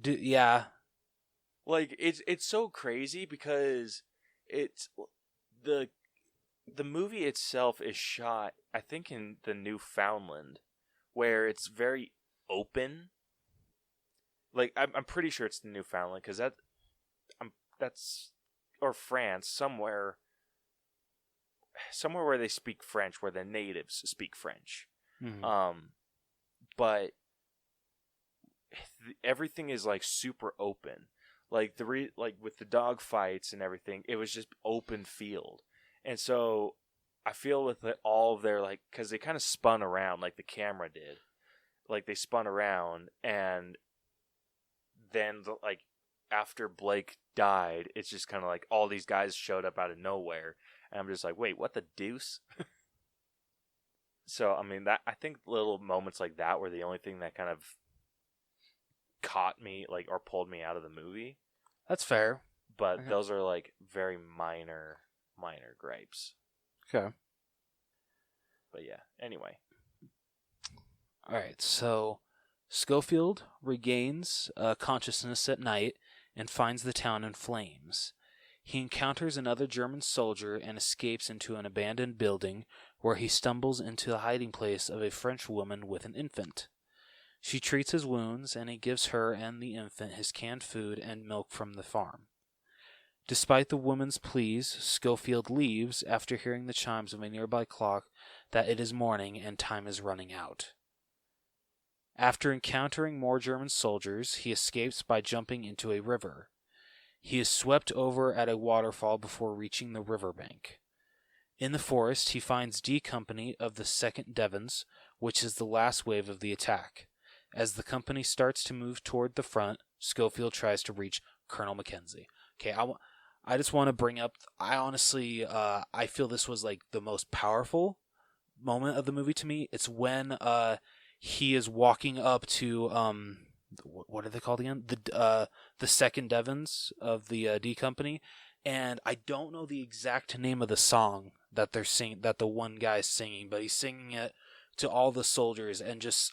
S2: Yeah.
S1: Like, it's so crazy because it's the movie itself is shot, I think, in the Newfoundland, where it's very open. Like, I'm pretty sure it's the Newfoundland because that's or France, somewhere where they speak French, where the natives speak French.
S2: Mm-hmm.
S1: But everything is like super open. Like like with the dog fights and everything, it was just open field. And so I feel with all of their, like, because they kind of spun around like the camera did. Like, they spun around, and then like after Blake died, it's just kind of like all these guys showed up out of nowhere. And I'm just like, wait, what the deuce? So, I mean, I think little moments like that were the only thing that kind of caught me, like, or pulled me out of the movie.
S2: That's fair.
S1: But
S2: okay.
S1: Those are, like, very minor gripes.
S2: Okay.
S1: But yeah, anyway.
S2: All right, so Schofield regains consciousness at night and finds the town in flames. He encounters another German soldier and escapes into an abandoned building where he stumbles into the hiding place of a French woman with an infant. She treats his wounds, and he gives her and the infant his canned food and milk from the farm. Despite the woman's pleas, Schofield leaves after hearing the chimes of a nearby clock that it is morning and time is running out. After encountering more German soldiers, he escapes by jumping into a river. He is swept over at a waterfall before reaching the riverbank. In the forest, he finds D Company of the 2nd Devons, which is the last wave of the attack. As the company starts to move toward the front, Schofield tries to reach Colonel Mackenzie. Okay, I just want to bring up, I honestly, I feel this was like the most powerful moment of the movie to me. It's when he is walking up to, what are they called again? The 2nd Devons of the D Company, and I don't know the exact name of the song that they're singing, that the one guy's singing, but he's singing it to all the soldiers, and just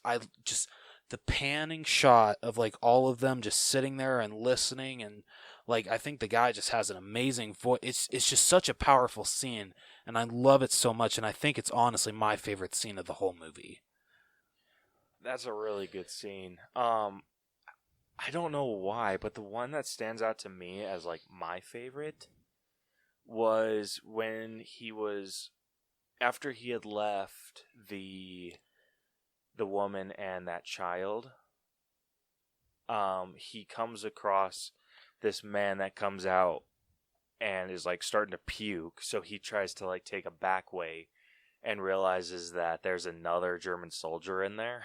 S2: the panning shot of like all of them just sitting there and listening, and like I think the guy just has an amazing voice. It's just such a powerful scene, and I love it so much, and I think it's honestly my favorite scene of the whole movie.
S1: That's a really good scene. I don't know why, but the one that stands out to me as like my favorite was when he was after he had left the woman and that child, he comes across this man that comes out and is like starting to puke, so he tries to like take a back way and realizes that there's another German soldier in there.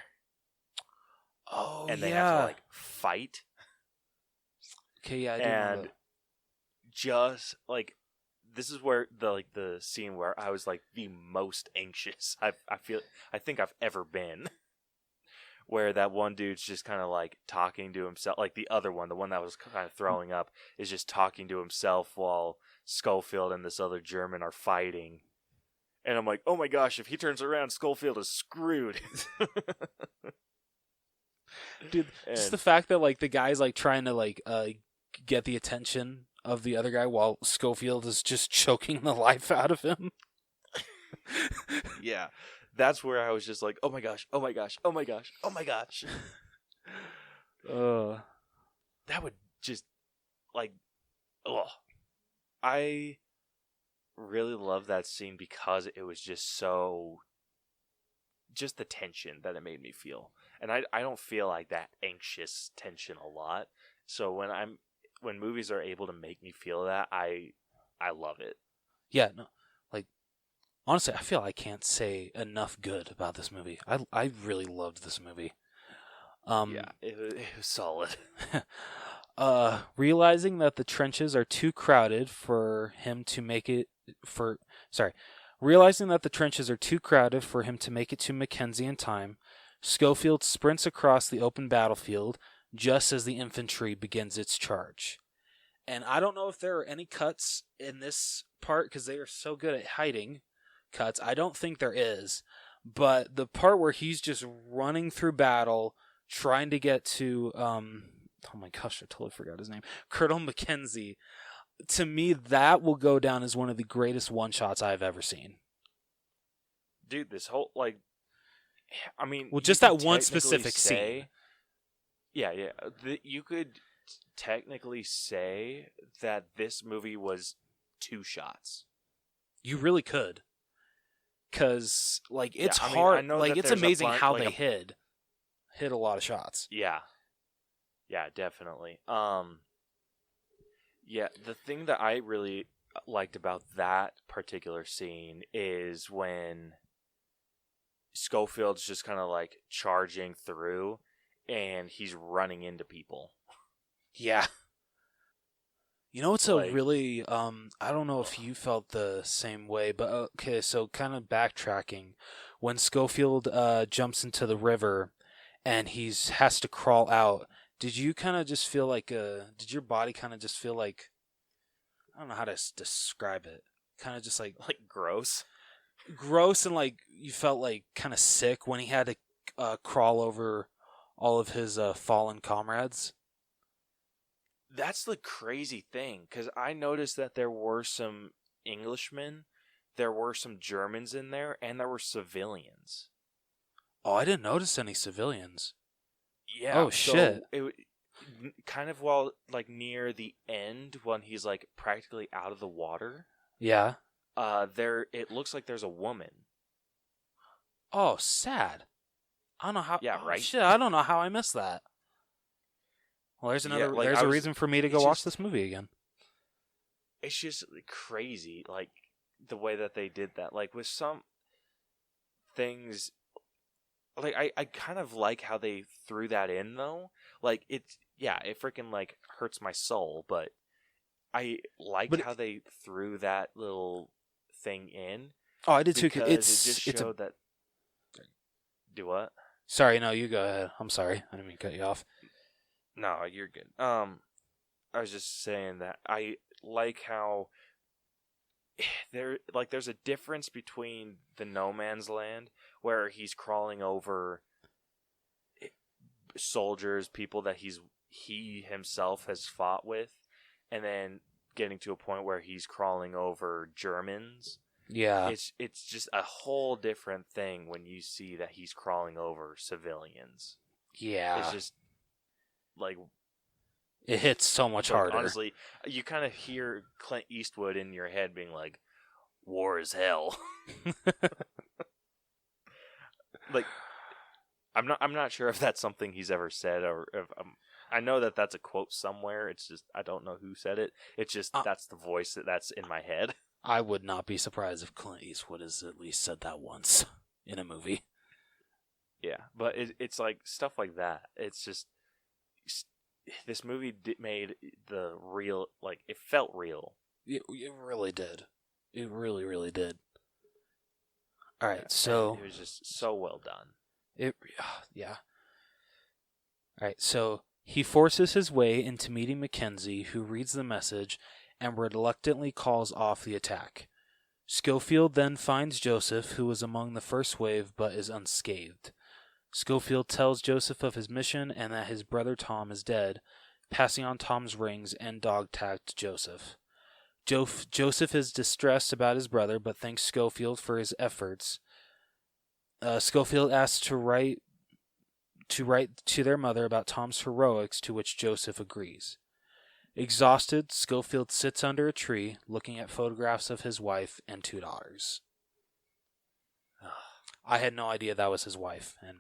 S2: Oh,
S1: and they have to like fight.
S2: Okay, yeah, I do
S1: and
S2: know that.
S1: Just like this is where the scene where I was like the most anxious I think I've ever been. Where that one dude's just kind of like talking to himself, like the other one, the one that was kind of throwing up, is just talking to himself while Schofield and this other German are fighting. And I'm like, oh my gosh, if he turns around, Schofield is screwed.
S2: Dude, just the fact that like the guy's like trying to like get the attention of the other guy while Schofield is just choking the life out of him.
S1: Yeah. That's where I was just like, oh my gosh, oh my gosh, oh my gosh, oh my gosh. That would just, like, ugh. I really love that scene because it was just so, just the tension that it made me feel. And I don't feel like that anxious tension a lot. So when movies are able to make me feel that, I love it.
S2: Yeah, no. Honestly, I feel I can't say enough good about this movie. I really loved this movie.
S1: Yeah, it was solid.
S2: Realizing that the trenches are too crowded for him to make it Realizing that the trenches are too crowded for him to make it to Mackenzie in time, Schofield sprints across the open battlefield just as the infantry begins its charge. And I don't know if there are any cuts in this part because they are so good at hiding cuts. I don't think there is, but the part where he's just running through battle trying to get to oh my gosh, I totally forgot his name, Colonel Mackenzie, to me that will go down as one of the greatest one shots I've ever seen.
S1: Dude, this whole I mean,
S2: well, just that one specific scene.
S1: Yeah. You could technically say that this movie was 2 shots.
S2: You really could. Because, like, it's
S1: I mean,
S2: hard.
S1: I know
S2: like,
S1: that
S2: it's
S1: there's
S2: amazing how
S1: like
S2: they hit a lot of shots.
S1: Yeah. Yeah, definitely. Yeah, the thing that I really liked about that particular scene is when Schofield's just kind of, like, charging through, and he's running into people.
S2: Yeah. You know what's
S1: like,
S2: a really, I don't know if you felt the same way, but okay, so kind of backtracking. When Schofield jumps into the river and has to crawl out, did you kind of just feel like, did your body kind of just feel like, I don't know how to describe it, kind of just like
S1: gross?
S2: Gross, and like you felt like kind of sick when he had to crawl over all of his fallen comrades?
S1: That's the crazy thing, because I noticed that there were some Englishmen, there were some Germans in there, and there were civilians.
S2: Oh, I didn't notice any civilians.
S1: Yeah.
S2: Oh, shit.
S1: It kind of while, like, near the end, when he's, like, practically out of the water.
S2: Yeah.
S1: It looks like there's a woman.
S2: Oh, sad. I don't know how.
S1: Yeah, right?
S2: Shit, I don't know how I missed that. Well, there's another.
S1: Yeah,
S2: there's a reason for me to go watch this movie again.
S1: It's just crazy, like the way that they did that. Like with some things, like I kind of like how they threw that in though. Like it freaking like hurts my soul, but I like how they threw that little thing in.
S2: Oh, I did too.
S1: Because it just showed that. Do what?
S2: Sorry, no, you go ahead. I'm sorry, I didn't mean to cut you off.
S1: No, you're good. I was just saying that I like how there's a difference between the No Man's Land where he's crawling over soldiers, people that he himself has fought with, and then getting to a point where he's crawling over Germans.
S2: Yeah.
S1: It's just a whole different thing when you see that he's crawling over civilians.
S2: Yeah.
S1: It's just like
S2: it hits so much harder.
S1: Honestly, you kind of hear Clint Eastwood in your head being like, war is hell. Like, I'm not sure if that's something he's ever said, or if I know that that's a quote somewhere. It's just I don't know who said it. It's just that's the voice that's in my head.
S2: I would not be surprised if Clint Eastwood has at least said that once in a movie.
S1: Yeah, but it's like stuff like that. It's just this movie made the real, like, it felt real.
S2: It really did. It really, really did. All right, so
S1: it was just so well done.
S2: Yeah. All right, so he forces his way into meeting Mackenzie, who reads the message and reluctantly calls off the attack. Schofield then finds Joseph, who was among the first wave but is unscathed. Schofield tells Joseph of his mission and that his brother Tom is dead, passing on Tom's rings and dog-tagged Joseph. Joseph is distressed about his brother, but thanks Schofield for his efforts. Schofield asks to write to their mother about Tom's heroics, to which Joseph agrees. Exhausted, Schofield sits under a tree, looking at photographs of his wife and 2 daughters. I had no idea that was his wife and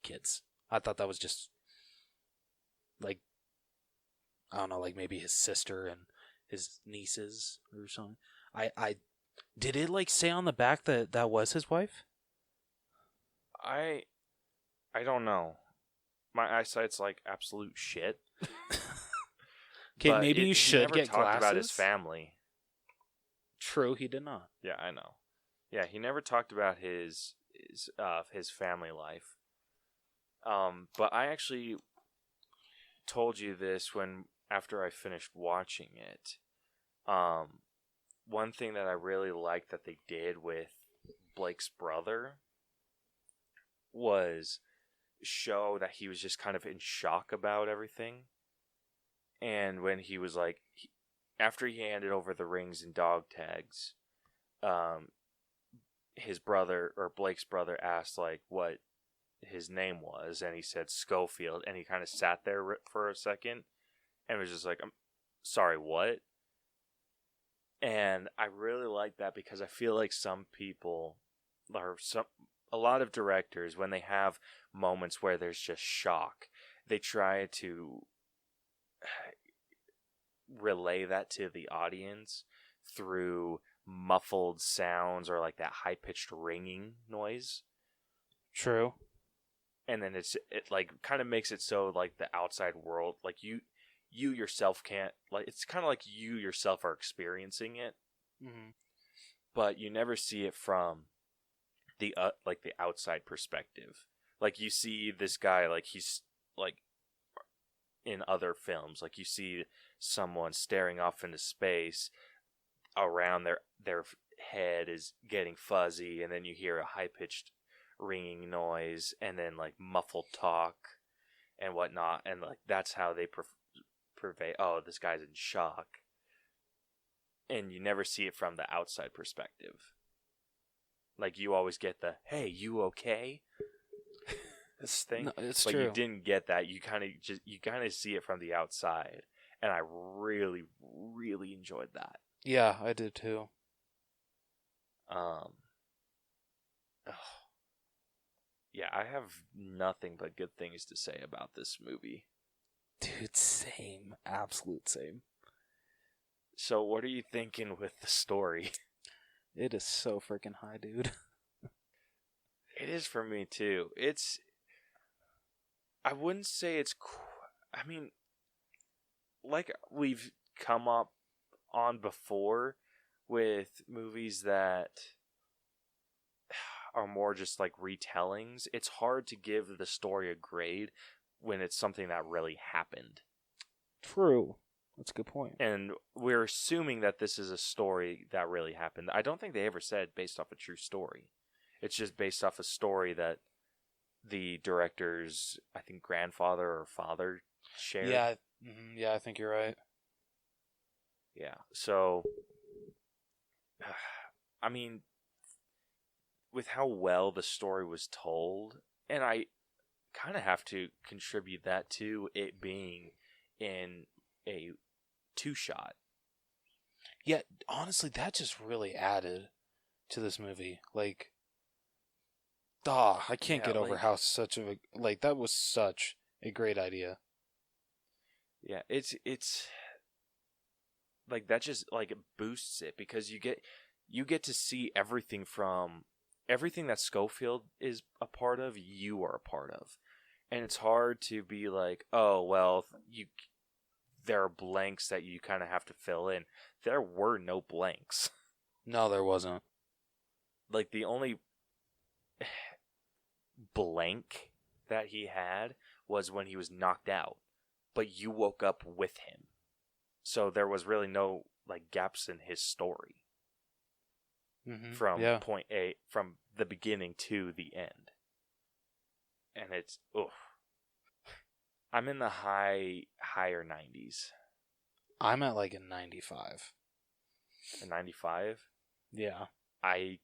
S2: kids. I thought that was just, like, I don't know, like maybe his sister and his nieces or something. I did it, like, say on the back that was his wife?
S1: I don't know. My eyesight's like absolute shit.
S2: Okay, maybe you should get
S1: glasses. He never talked about his
S2: glasses.
S1: family.
S2: True, he did not.
S1: Yeah, I know. Yeah, he never talked about his family life. But I actually told you this after I finished watching it. One thing that I really liked that they did with Blake's brother was show that he was just kind of in shock about everything. And when he was like, after he handed over the rings and dog tags, his brother, or Blake's brother, asked like what his name was, and he said Schofield, and he kind of sat there for a second and was just like, I'm sorry, what? And I really like that because I feel like some people, or a lot of directors, when they have moments where there's just shock, they try to relay that to the audience through muffled sounds or like that high-pitched ringing noise.
S2: True.
S1: And then it like kind of makes it so like the outside world, like you yourself can't, like, it's kind of like you yourself are experiencing it, but you never see it from the like the outside perspective. Like you see this guy, like he's like in other films, like you see someone staring off into space, around their head is getting fuzzy, and then you hear a high-pitched ringing noise, and then like muffled talk and whatnot, and like that's how they purvey, oh, this guy's in shock. And you never see it from the outside perspective. Like you always get the, hey, you okay? This thing.
S2: No, it's
S1: but
S2: true.
S1: You didn't get that. You kind of see it from the outside, and I really, really enjoyed that.
S2: Yeah, I did too.
S1: Yeah, I have nothing but good things to say about this movie.
S2: Dude, same. Absolute same.
S1: So what are you thinking with the story?
S2: It is so freaking high, dude.
S1: It is for me too. I wouldn't say it's, I mean, like we've come up on before with movies that are more just like retellings, it's hard to give the story a grade when it's something that really happened.
S2: True. That's a good point.
S1: And we're assuming that this is a story that really happened. I don't think they ever said based off a true story. It's just based off a story that the director's, I think, grandfather or father shared.
S2: Yeah, yeah, I think you're right.
S1: Yeah, so, I mean, with how well the story was told, and I kind of have to contribute that to it being in a 2-shot.
S2: Yeah, honestly, that just really added. to this movie. Like, I can't get over how that was such a great idea.
S1: Yeah, it's like that just like it boosts it because you get to see everything that Schofield is a part of, you are a part of. And it's hard to be like, oh, well, there are blanks that you kind of have to fill in. There were no blanks.
S2: No, there wasn't.
S1: Like, the only blank that he had was when he was knocked out. But you woke up with him. So there was really no, like, gaps in his story. From point A, from the beginning to the end. And it's, I'm in the higher 90s.
S2: I'm at like a 95.
S1: A 95?
S2: Yeah.
S1: I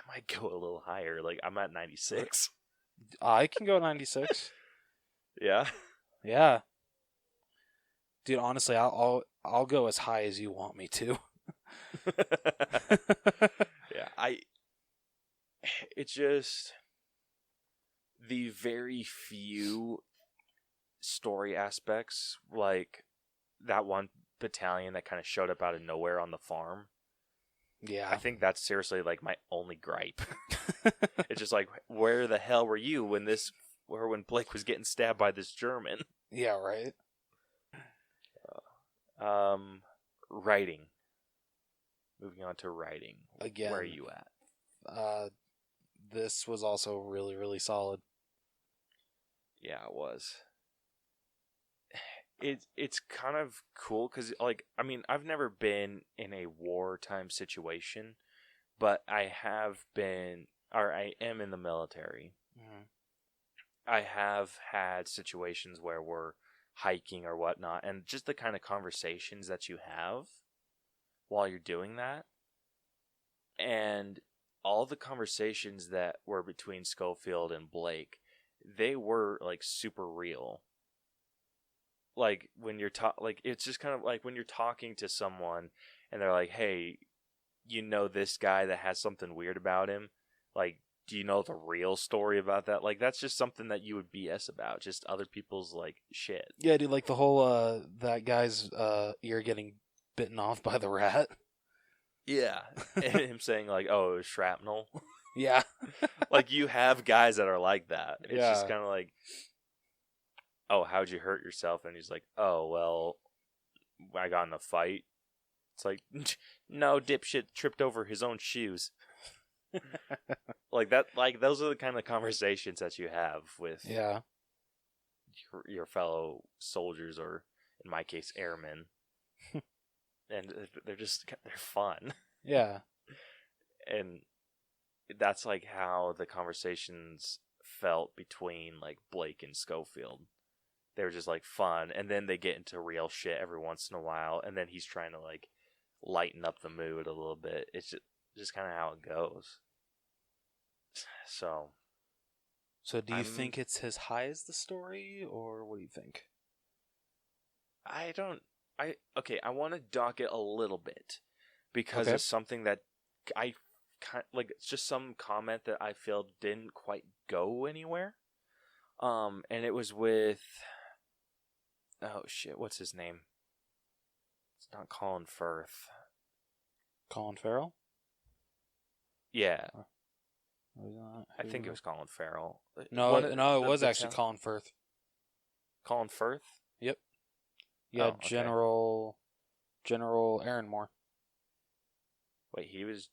S1: might go a little higher. Like, I'm at 96.
S2: I can go 96.
S1: Yeah?
S2: Yeah. Dude, honestly, I'll go as high as you want me to.
S1: Yeah, it's just the very few story aspects, like that one battalion that kind of showed up out of nowhere on the farm.
S2: Yeah.
S1: I think that's seriously like my only gripe. It's just like, where the hell were you when Blake was getting stabbed by this German?
S2: Yeah, right.
S1: Writing. Moving on to writing.
S2: Again,
S1: where are you at?
S2: This was also really, really solid.
S1: Yeah, it was. It's kind of cool because, like, I mean, I've never been in a wartime situation, but I am in the military.
S2: Mm-hmm.
S1: I have had situations where we're hiking or whatnot, and just the kind of conversations that you have while you're doing that, and all the conversations that were between Schofield and Blake, they were like super real. Like when you're it's just kind of like when you're talking to someone and they're like, "Hey, you know this guy that has something weird about him? Like, do you know the real story about that?" Like, that's just something that you would BS about, just other people's like shit.
S2: Yeah, dude, like the whole that guy's ear getting bitten off by the rat.
S1: Yeah. And him saying like, "Oh, it was shrapnel."
S2: Yeah.
S1: Like, you have guys that are like that. It's
S2: Yeah.
S1: just kind of like, "Oh, how'd you hurt yourself?" And he's like, "Oh, well, I got in a fight." It's like, no, dipshit tripped over his own shoes. Like that. Like, those are the kind of conversations that you have with your fellow soldiers, or in my case, airmen. And they're fun.
S2: Yeah.
S1: And that's like how the conversations felt between like Blake and Schofield. They were just like fun, and then they get into real shit every once in a while, and then he's trying to like lighten up the mood a little bit. It's just kind of how it goes. So
S2: do you think it's as high as the story, or what do you think?
S1: I want to dock it a little bit because it's something that I like. It's just some comment that I feel didn't quite go anywhere. And it was with, oh shit, what's his name? It's not Colin Firth.
S2: Colin Farrell?
S1: Yeah. I
S2: Who
S1: think it was Colin Farrell.
S2: No, it was actually Colin Firth.
S1: Colin Firth?
S2: Yep. Yeah,
S1: okay.
S2: General Aaron Moore.
S1: Wait, he was...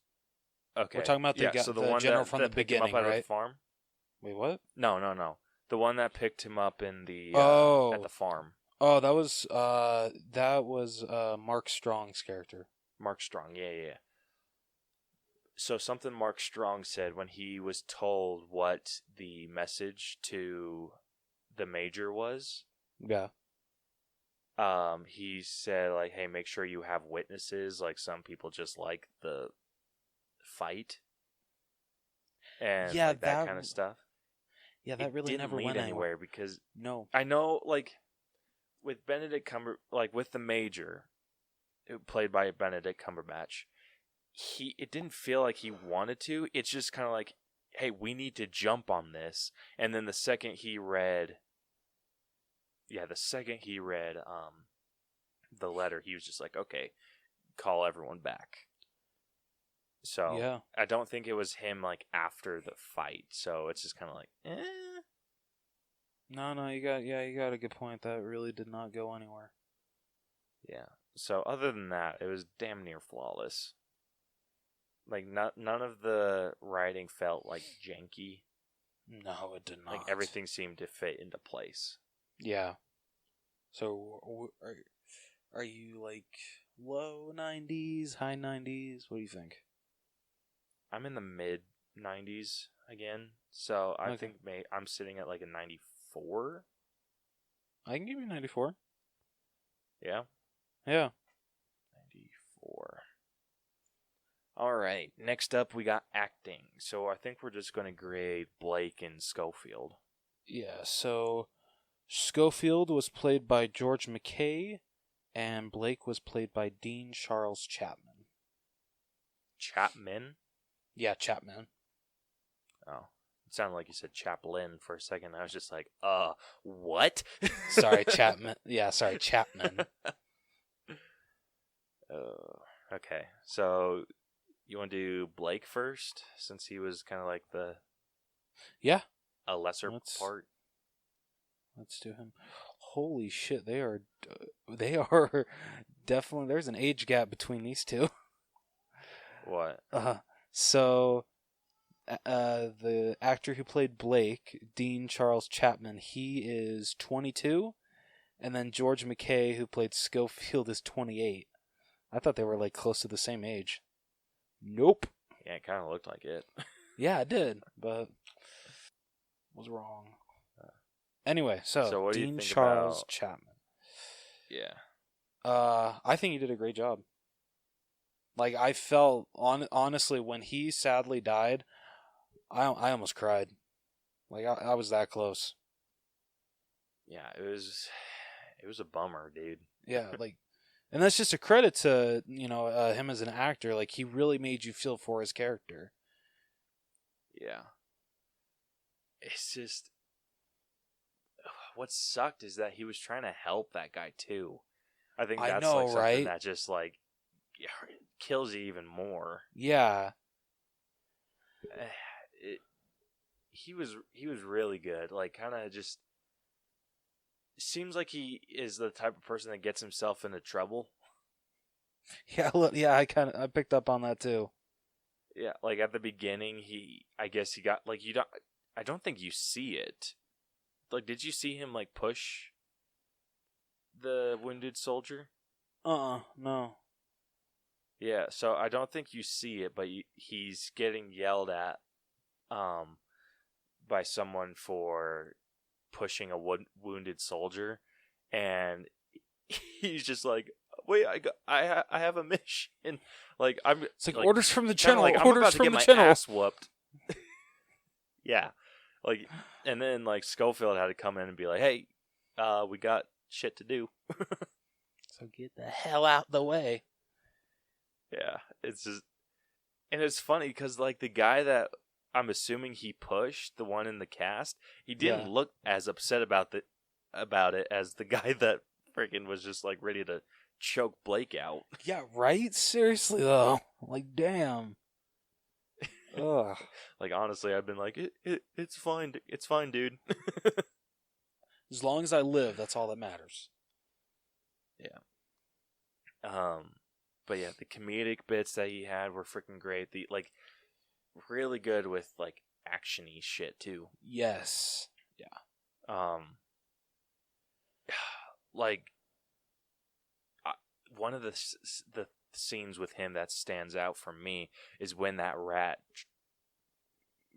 S1: Okay.
S2: We're talking about the one general from the beginning,
S1: right?
S2: right?
S1: The farm?
S2: Wait, what?
S1: No. The one that picked him up in the at the farm.
S2: Oh, that was Mark Strong's character.
S1: Mark Strong, yeah. So something Mark Strong said when he was told what the message to the major was.
S2: Yeah.
S1: He said like, "Hey, make sure you have witnesses. Like, some people just like the fight, and like that kind of stuff."
S2: Yeah, that really never went
S1: anywhere because
S2: no,
S1: I know like with Benedict with the major, played by Benedict Cumberbatch, it didn't feel like he wanted to. It's just kind of like, hey, we need to jump on this. And then the second he read the letter, he was just like, okay, call everyone back. So
S2: Yeah.
S1: I don't think it was him like after the fight. So it's just kind of like,
S2: No, you got a good point. That really did not go anywhere.
S1: Yeah. So other than that, it was damn near flawless. Like none of the writing felt like janky.
S2: No, it did not.
S1: Like everything seemed to fit into place.
S2: Yeah. So are you like low 90s, high 90s? What do you think?
S1: I'm in the mid 90s again, so I
S2: Okay.
S1: think I'm sitting at like a 94.
S2: I can give you 94.
S1: Yeah,
S2: Yeah.
S1: 94. All right. Next up, we got acting. So I think we're just going to grade Blake and Schofield.
S2: Yeah, so Schofield was played by George McKay, and Blake was played by Dean Charles Chapman.
S1: Chapman?
S2: Yeah, Chapman.
S1: Oh, it sounded like you said Chaplin for a second. I was just like, what?
S2: Sorry, Chapman. Yeah, sorry, Chapman.
S1: Okay. So you want to do Blake first, since he was kind of like a lesser part?
S2: Let's do him. Holy shit, they are definitely, there's an age gap between these two.
S1: What?
S2: So the actor who played Blake, Dean Charles Chapman, he is 22, and then George McKay, who played Schofield, is 28. I thought they were like close to the same age. Nope.
S1: Yeah, it kind of looked like it.
S2: Yeah, it did, but was wrong. Anyway, so
S1: what do you
S2: Dean
S1: think
S2: Charles
S1: about...
S2: Chapman.
S1: Yeah.
S2: I think he did a great job. Like, I felt, honestly, when he sadly died, I almost cried. Like, I was that close.
S1: Yeah, it was a bummer, dude.
S2: Yeah, like, and that's just a credit to, him as an actor. Like, he really made you feel for his character.
S1: Yeah. It's just... What sucked is that he was trying to help that guy, too. I think that's like something
S2: right?
S1: that just, like, kills you even more.
S2: Yeah.
S1: He was really good. Like, kind of just... Seems like he is the type of person that gets himself into trouble.
S2: Yeah, I picked up on that, too.
S1: Yeah, like, at the beginning, I guess he got, like, I don't think you see it. Like, did you see him, like, push the wounded soldier?
S2: No.
S1: Yeah, so I don't think you see it, but he's getting yelled at by someone for pushing a wounded soldier, and he's just like, wait, I have a mission. Like,
S2: It's like,
S1: like,
S2: orders from the general,
S1: like, I'm
S2: orders
S1: about to
S2: from
S1: get
S2: the
S1: my
S2: general.
S1: ass whooped. Yeah. Like, and then, like, Schofield had to come in and be like, hey, we got shit to do.
S2: So get the hell out the way.
S1: Yeah, it's just... And it's funny, because, like, the guy that I'm assuming he pushed, the one in the cast, he didn't look as upset about it as the guy that freaking was just, like, ready to choke Blake out.
S2: Yeah, right? Seriously, though. Like, damn. Ugh.
S1: Like, honestly, I've been like, it's fine. It's fine, dude.
S2: As long as I live, that's all that matters.
S1: Yeah. But yeah, the comedic bits that he had were freaking great. The, like, really good with, like, action-y shit, too.
S2: Yes. Yeah.
S1: Like, one of the scenes with him that stands out for me is when that rat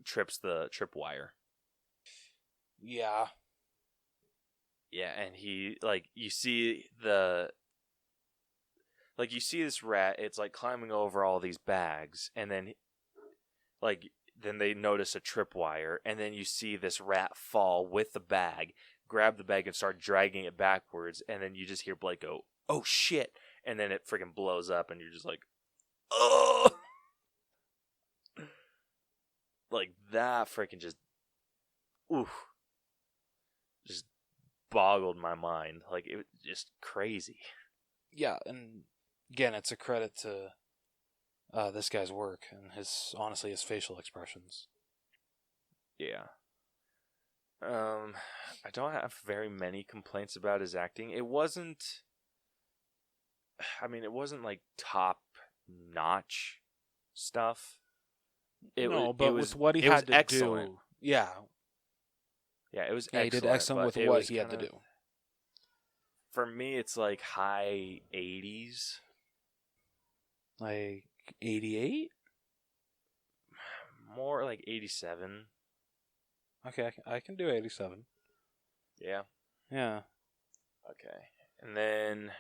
S1: trips the tripwire.
S2: Yeah.
S1: Yeah, and he, like, you see this rat, it's, like, climbing over all these bags, and then, like, then they notice a tripwire, and then you see this rat fall with the bag, grab the bag and start dragging it backwards, and then you just hear Blake go, oh shit, and then it freaking blows up, and you're just like, oh! like that freaking just just boggled my mind. Like, it was just crazy.
S2: Yeah, and again, it's a credit to this guy's work and his facial expressions.
S1: Yeah. I don't have very many complaints about his acting. It wasn't like top notch stuff.
S2: But with what he had to
S1: excellent.
S2: do, yeah,
S1: it was
S2: yeah,
S1: excellent.
S2: he did excellent with what he had to do.
S1: For me, it's like high 80s,
S2: like 88,
S1: more like 87.
S2: Okay, I can do 87.
S1: Yeah.
S2: Yeah.
S1: Okay, and then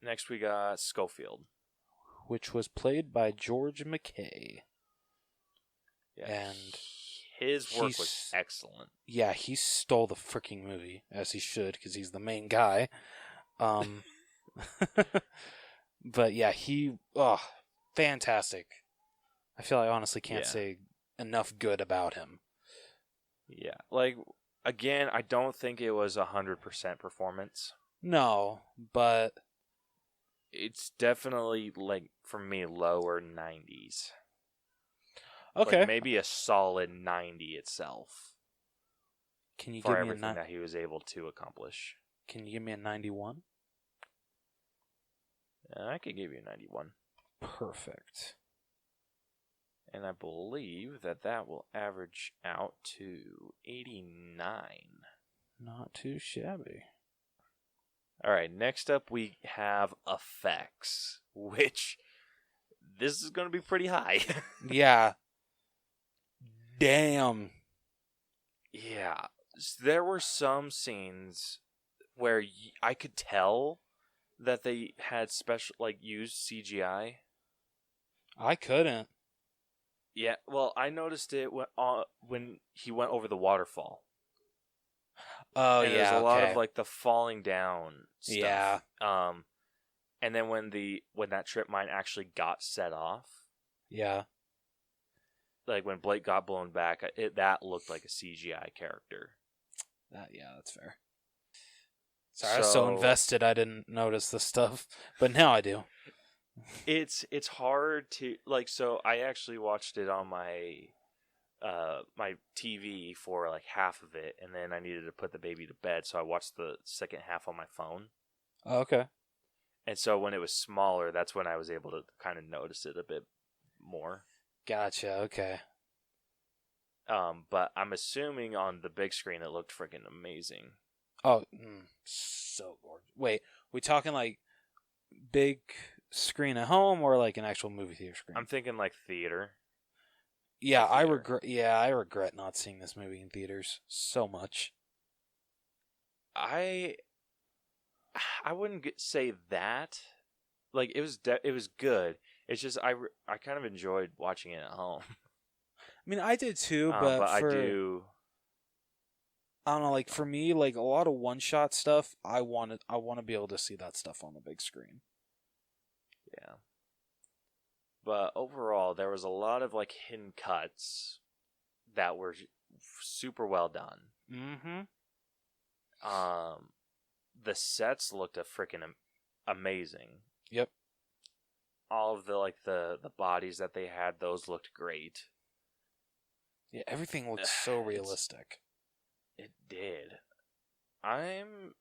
S1: next we got Schofield,
S2: which was played by George McKay.
S1: Yeah,
S2: and
S1: his work was excellent.
S2: Yeah, he stole the freaking movie, as he should, because he's the main guy. But yeah, fantastic. I feel I honestly can't say enough good about him.
S1: Yeah, like, again, I don't think it was 100% performance.
S2: No, but
S1: it's definitely, like, for me, lower 90s.
S2: Okay.
S1: Like, maybe a solid 90 itself.
S2: Can you
S1: for
S2: give me
S1: everything that he was able to accomplish.
S2: Can you give me a 91?
S1: I could give you a 91.
S2: Perfect.
S1: And I believe that will average out to 89.
S2: Not too shabby.
S1: All right, next up we have effects, which this is going to be pretty high.
S2: Yeah. Damn.
S1: Yeah. There were some scenes where I could tell that they had used CGI.
S2: I couldn't.
S1: Yeah, well, I noticed it when he went over the waterfall.
S2: Oh,
S1: and
S2: yeah,
S1: there's a lot of, like, the falling down stuff.
S2: Yeah.
S1: And then when that trip mine actually got set off.
S2: Yeah.
S1: Like, when Blake got blown back, that looked like a CGI character.
S2: That's fair. Sorry, I was so invested I didn't notice this stuff, but now I do.
S1: It's hard to, like, so I actually watched it on my my TV for like half of it, and then I needed to put the baby to bed, so I watched the second half on my phone.
S2: Oh, okay.
S1: And so when it was smaller, that's when I was able to kind of notice it a bit more.
S2: Gotcha, okay.
S1: But I'm assuming on the big screen it looked freaking amazing.
S2: Oh, so gorgeous. Wait, we talking like big screen at home or like an actual movie theater screen?
S1: I'm thinking like theater.
S2: Yeah, I regret not seeing this movie in theaters so much.
S1: I wouldn't say that. Like, it was good. It's just I kind of enjoyed watching it at home.
S2: I mean, I did too,
S1: but I do.
S2: I don't know, like, for me, like, a lot of one-shot stuff, I want to be able to see that stuff on the big screen.
S1: Yeah. But overall, there was a lot of, like, hidden cuts that were super well done.
S2: Mm-hmm.
S1: The sets looked freaking amazing.
S2: Yep.
S1: All of the bodies that they had, those looked great.
S2: Yeah, everything looked so realistic.
S1: It did. I'm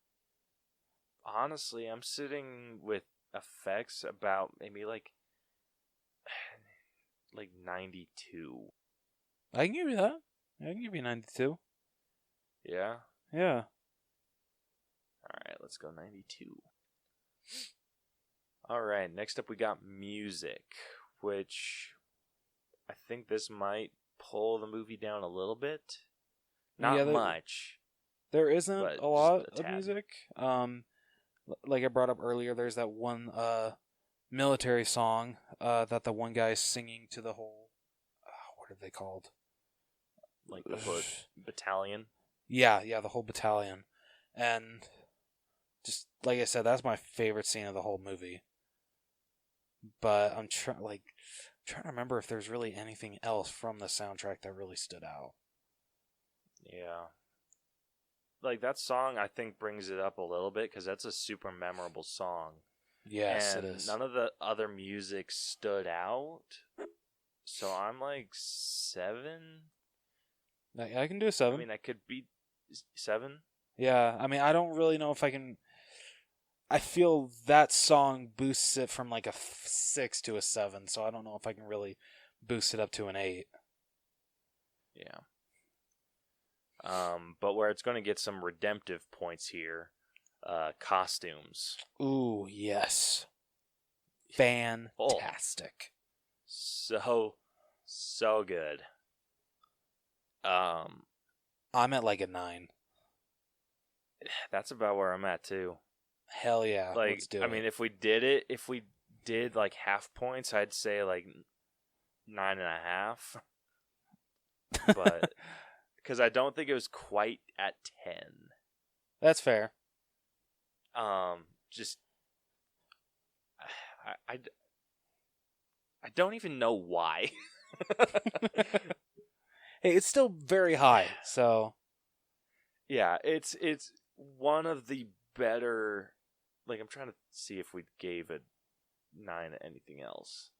S1: sitting with effects about maybe like 92.
S2: I can give you that. I can give you 92.
S1: Yeah?
S2: Yeah.
S1: Alright, let's go 92. Alright, next up we got music, which I think this might pull the movie down a little bit. Not much.
S2: There isn't a lot of music. Like I brought up earlier, there's that one military song that the one guy is singing to the whole... what are they called?
S1: Like the battalion?
S2: Yeah, the whole battalion. And just like I said, that's my favorite scene of the whole movie. But I'm trying trying to remember if there's really anything else from the soundtrack that really stood out.
S1: Yeah. Like, that song, I think, brings it up a little bit, because that's a super memorable song.
S2: Yes,
S1: and
S2: it is.
S1: None of the other music stood out. So I'm like 7.
S2: I can do a 7.
S1: I mean, I could be 7.
S2: Yeah, I mean, I don't really know if I can... I feel that song boosts it from like a 6 to a 7, so I don't know if I can really boost it up to an 8.
S1: Yeah. But where it's going to get some redemptive points here, costumes.
S2: Ooh, yes. Fantastic.
S1: So good.
S2: I'm at like a 9.
S1: That's about where I'm at too.
S2: Hell yeah,
S1: Like,
S2: let's do it.
S1: I mean, if we did like half points, I'd say like 9.5. But because I don't think it was quite at 10.
S2: That's fair.
S1: Just I don't even know why.
S2: Hey, it's still very high, so...
S1: Yeah, it's one of the better... Like, I'm trying to see if we gave a 9 to anything else.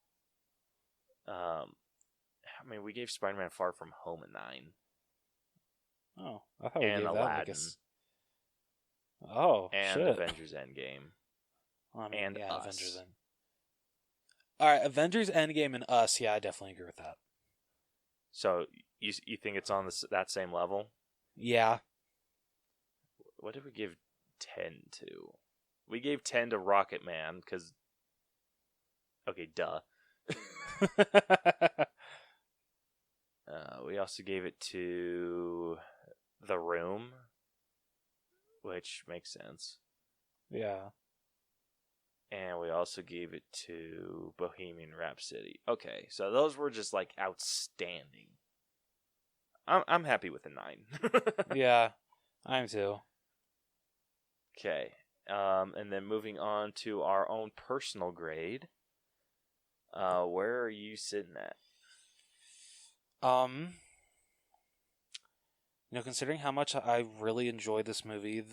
S1: I mean, we gave Spider-Man Far From Home a 9.
S2: Oh, I thought we
S1: And
S2: gave
S1: Aladdin.
S2: that like a... Oh,
S1: And
S2: shit.
S1: Avengers Endgame.
S2: I mean,
S1: and
S2: yeah,
S1: Us.
S2: Avengers End. Alright, Avengers Endgame and Us, yeah, I definitely agree with that.
S1: So, you think it's on that same level?
S2: Yeah.
S1: What did we give 10 to? We gave 10 to Rocket Man, because... Okay, duh. We also gave it to The Room, which makes sense.
S2: Yeah.
S1: And we also gave it to Bohemian Rhapsody. Okay, so those were just like outstanding. I'm happy with a 9.
S2: Yeah, I am too.
S1: Okay, and then moving on to our own personal grade. Where are you sitting at?
S2: Considering how much I really enjoyed this movie,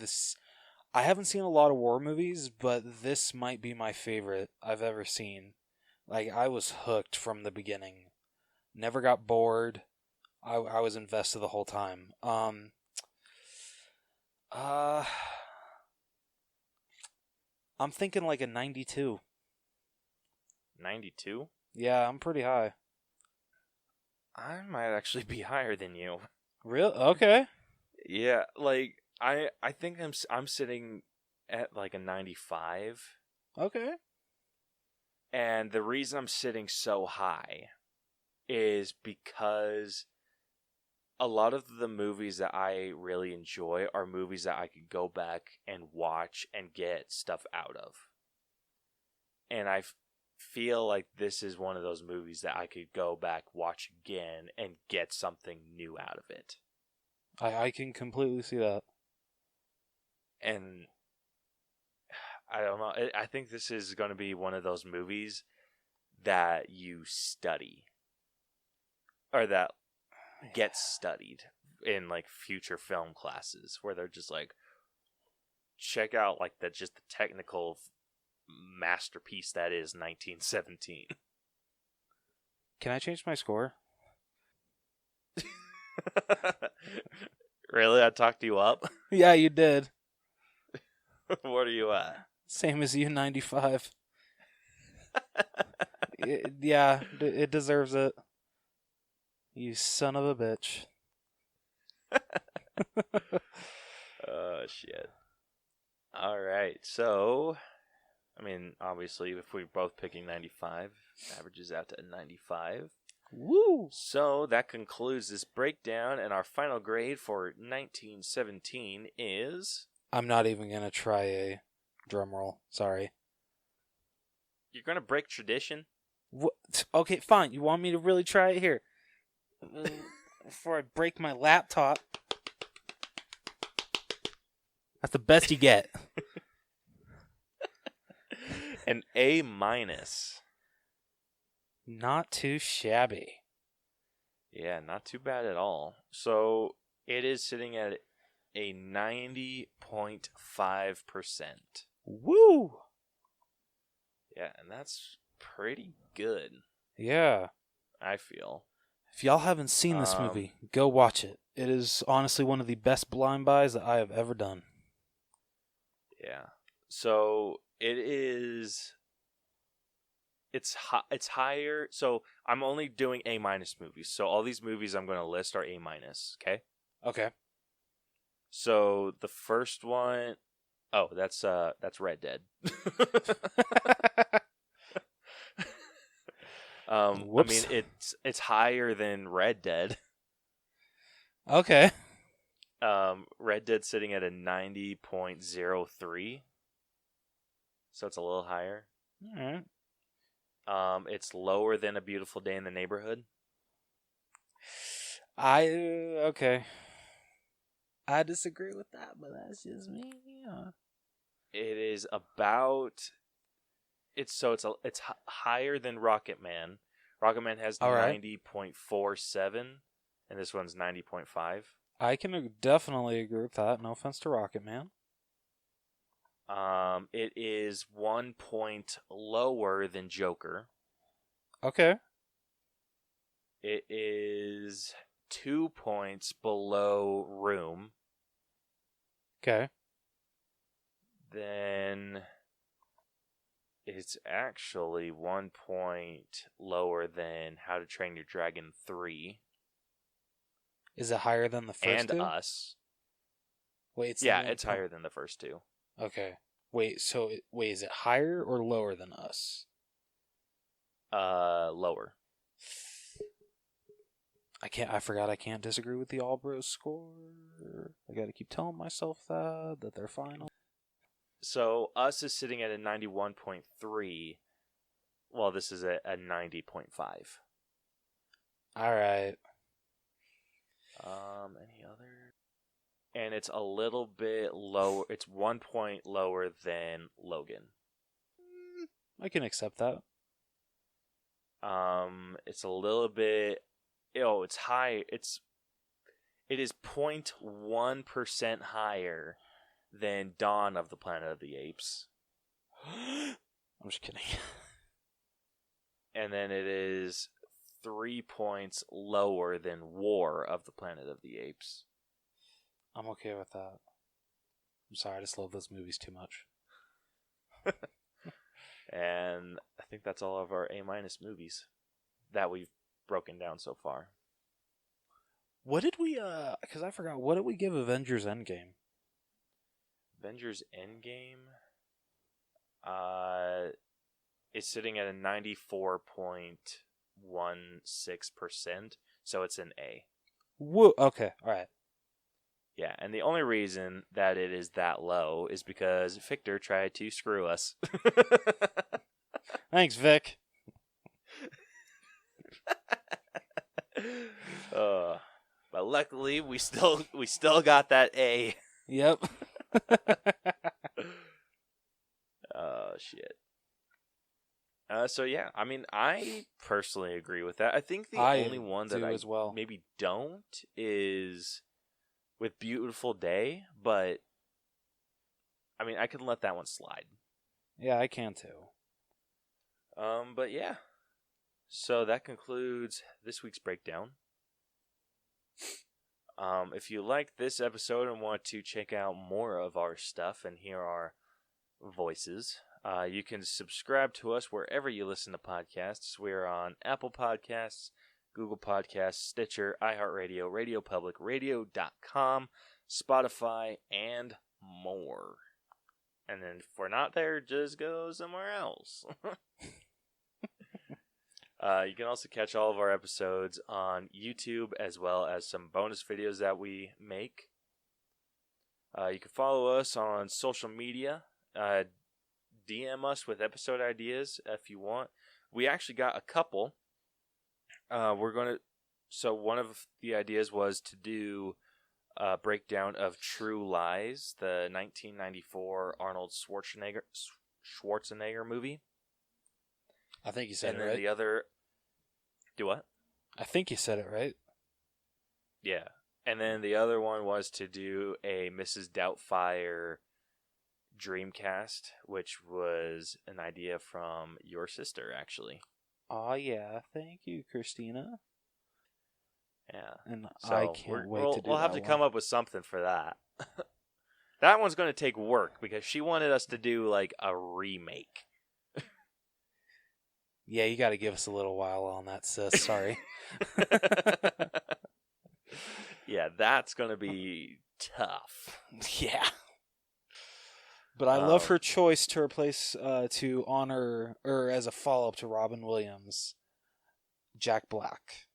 S2: I haven't seen a lot of war movies, but this might be my favorite I've ever seen. Like, I was hooked from the beginning. Never got bored. I was invested the whole time. I'm thinking like a 92.
S1: 92?
S2: Yeah, I'm pretty high.
S1: I might actually be higher than you.
S2: Real? Okay.
S1: Yeah, like I think I'm sitting at like a 95.
S2: Okay.
S1: And the reason I'm sitting so high is because a lot of the movies that I really enjoy are movies that I could go back and watch and get stuff out of. And I feel like this is one of those movies that I could go back, watch again, and get something new out of it.
S2: I can completely see that.
S1: And I don't know. I think this is going to be one of those movies that you study. Or that gets studied in like future film classes where they're just like, check out like the technical masterpiece that is 1917.
S2: Can I change my score?
S1: Really? I talked you up?
S2: Yeah, you did.
S1: What are you at?
S2: Same as you, 95. Yeah, it deserves it. You son of a bitch.
S1: Oh, shit. Alright, so, I mean, obviously, if we're both picking 95, averages out to 95.
S2: Woo!
S1: So, that concludes this breakdown, and our final grade for 1917 is...
S2: I'm not even going to try a drum roll. Sorry.
S1: You're going to break tradition?
S2: What? Okay, fine. You want me to really try it here? Before I break my laptop. That's the best you get.
S1: An A-.
S2: Not too shabby.
S1: Yeah, not too bad at all. So it is sitting at a 90.5%.
S2: Woo!
S1: Yeah, and that's pretty good,
S2: Yeah.
S1: I feel.
S2: If y'all haven't seen this movie, go watch it. It is honestly one of the best blind buys that I have ever done.
S1: Yeah. So it is. It's higher. So I'm only doing A- movies. So all these movies I'm going to list are A-. Okay.
S2: Okay.
S1: So the first one, oh, that's Red Dead. I
S2: Whoops.
S1: mean, it's higher than Red Dead.
S2: Okay.
S1: Red Dead sitting at a 90.03, so it's a little higher.
S2: All right.
S1: It's lower than A Beautiful Day in the Neighborhood.
S2: Okay. I disagree with that, but that's just me. Yeah.
S1: It is about. It's higher than Rocket Man. Rocket Man has
S2: All right.
S1: 90.47, and this one's 90.5.
S2: I can definitely agree with that. No offense to Rocket Man.
S1: It is 1 point lower than Joker.
S2: Okay.
S1: It is 2 points below Room.
S2: Okay.
S1: Then it's actually 1 point lower than How to Train Your Dragon 3.
S2: Is it higher than the first
S1: And
S2: two?
S1: Us.
S2: Wait, it's
S1: It's higher than the first two.
S2: Okay. Wait, is it higher or lower than Us?
S1: Lower.
S2: I forgot I can't disagree with the All Bros score. I gotta keep telling myself that they're final.
S1: So Us is sitting at a 91.3. Well, this is a 90.5.
S2: Alright.
S1: Any other? And it's a little bit lower. It's 1 point lower than Logan.
S2: I can accept that.
S1: It's a little bit. It's high. It is 0.1% higher than Dawn of the Planet of the Apes.
S2: I'm just kidding.
S1: And then it is 3 points lower than War of the Planet of the Apes.
S2: I'm okay with that. I'm sorry, I just love those movies too much.
S1: And I think that's all of our A- movies that we've broken down so far.
S2: What did we, because I forgot, what did we give Avengers Endgame?
S1: Avengers Endgame is sitting at a 94.16%, so it's an A.
S2: Whoa, okay, alright.
S1: Yeah, and the only reason that it is that low is because Victor tried to screw us.
S2: Thanks, Vic.
S1: But luckily, we still got that A.
S2: Yep.
S1: Oh, shit. So yeah, I mean, I personally agree with that. I think the only one that I
S2: as well.
S1: maybe don't is with Beautiful Day, but I mean, I can let that one slide.
S2: Yeah, I can too.
S1: But yeah. So that concludes this week's breakdown. If you like this episode and want to check out more of our stuff and hear our voices, you can subscribe to us wherever you listen to podcasts. We're on Apple Podcasts, Google Podcasts, Stitcher, iHeartRadio, RadioPublic, Radio.com, Spotify, and more. And then if we're not there, just go somewhere else. You can also catch all of our episodes on YouTube, as well as some bonus videos that we make. You can follow us on social media. DM us with episode ideas if you want. We actually got a couple. So one of the ideas was to do a breakdown of True Lies, the 1994 Arnold Schwarzenegger movie.
S2: I think you said
S1: And
S2: it
S1: then
S2: right.
S1: the other, Do what?
S2: I think you said it right.
S1: Yeah. And then the other one was to do a Mrs. Doubtfire Dreamcast, which was an idea from your sister, actually.
S2: Oh, yeah. Thank you, Christina.
S1: Yeah.
S2: And
S1: So
S2: I can't wait to do
S1: we'll have
S2: that
S1: to
S2: one.
S1: come up with something for that. That one's going to take work because she wanted us to do like a remake.
S2: Yeah, you got to give us a little while on that, sis. Sorry.
S1: Yeah, that's going to be tough.
S2: Yeah. But I love her choice to replace, to honor, or as a follow-up to Robin Williams, Jack Black.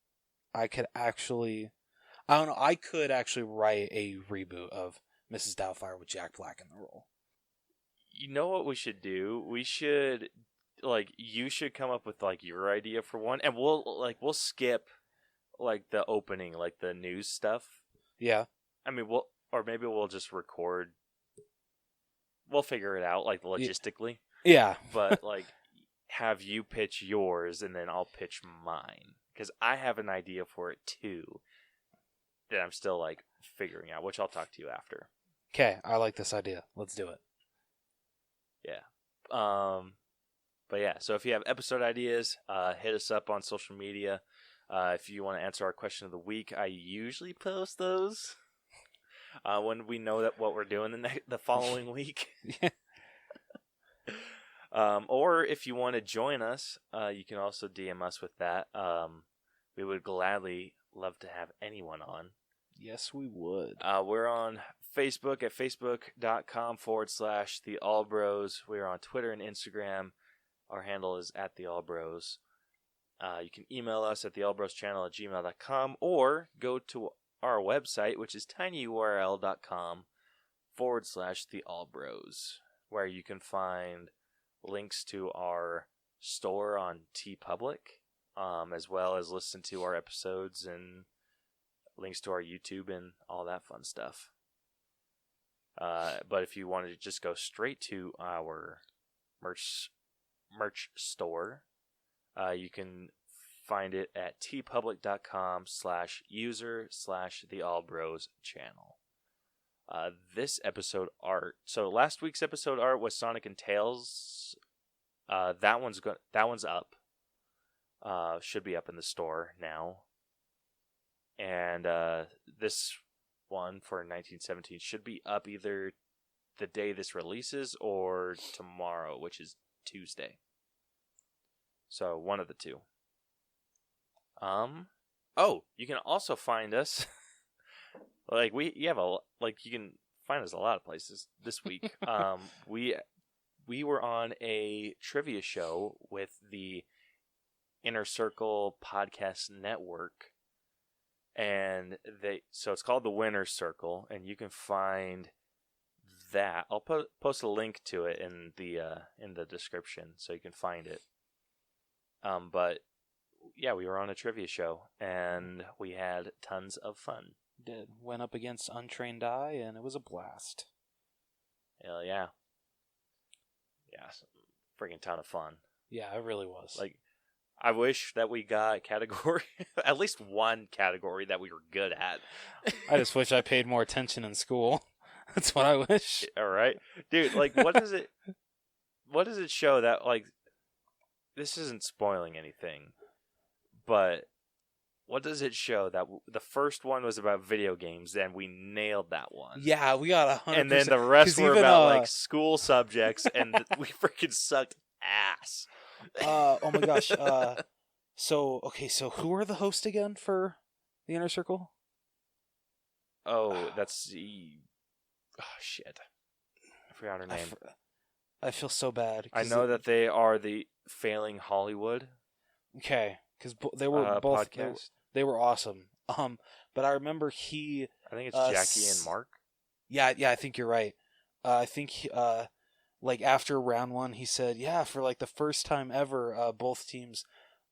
S2: I could actually write a reboot of Mrs. Doubtfire with Jack Black in the role.
S1: You know what we should do? We should, you should come up with, your idea for one, and we'll skip, the opening, the news stuff.
S2: Yeah.
S1: I mean, maybe we'll just record. We'll figure it out, logistically.
S2: Yeah.
S1: But, have you pitch yours, and then I'll pitch mine. Because I have an idea for it, too, that I'm still, figuring out, which I'll talk to you after.
S2: Okay, I like this idea. Let's do it.
S1: Yeah. But yeah, so if you have episode ideas, hit us up on social media. If you want to answer our question of the week, I usually post those when we know that what we're doing the following week. Or if you want to join us, you can also DM us with that. We would gladly love to have anyone on.
S2: Yes, we would.
S1: We're on Facebook at facebook.com/The Allbros. We're on Twitter and Instagram. Our handle is @TheAllBros. You can email us at theallbroschannel@gmail.com or go to our website, which is tinyurl.com/TheAllBros, where you can find links to our store on TeePublic, as well as listen to our episodes and links to our YouTube and all that fun stuff. But if you wanted to just go straight to our merch store, you can find it at tpublic.com/user/theallbros channel. This episode art. So last week's episode art was Sonic and Tails. That one's up. Should be up in the store now. And this one for 1917 should be up either the day this releases or tomorrow, which is Tuesday. So one of the two. You can also find us you can find us a lot of places this week. We were on a trivia show with the Inner Circle Podcast Network, and so it's called the Winner's Circle, and you can find that. I'll post a link to it in the description so you can find it. But yeah, we were on a trivia show, and we had tons of fun.
S2: Did. Went up against Untrained Eye, and it was a blast.
S1: Hell yeah. Yeah, freaking ton of fun.
S2: Yeah, it really was.
S1: I wish that we got category, at least one category that we were good at.
S2: I just wish I paid more attention in school. That's what I wish.
S1: All right. Dude, what does it show that, this isn't spoiling anything, but what does it show that the first one was about video games and we nailed that one?
S2: Yeah, we got 100%.
S1: And then the rest were about school subjects, and we freaking sucked ass.
S2: Oh my gosh. So who are the hosts again for the Inner Circle?
S1: Oh, that's shit. I forgot her name.
S2: I feel so bad.
S1: I know that they are the Failing Hollywood.
S2: Okay, because they were both
S1: podcast.
S2: They were awesome. But I remember
S1: I think it's Jackie and Mark.
S2: Yeah, I think you're right. I think after round one, he said, yeah, for the first time ever, both teams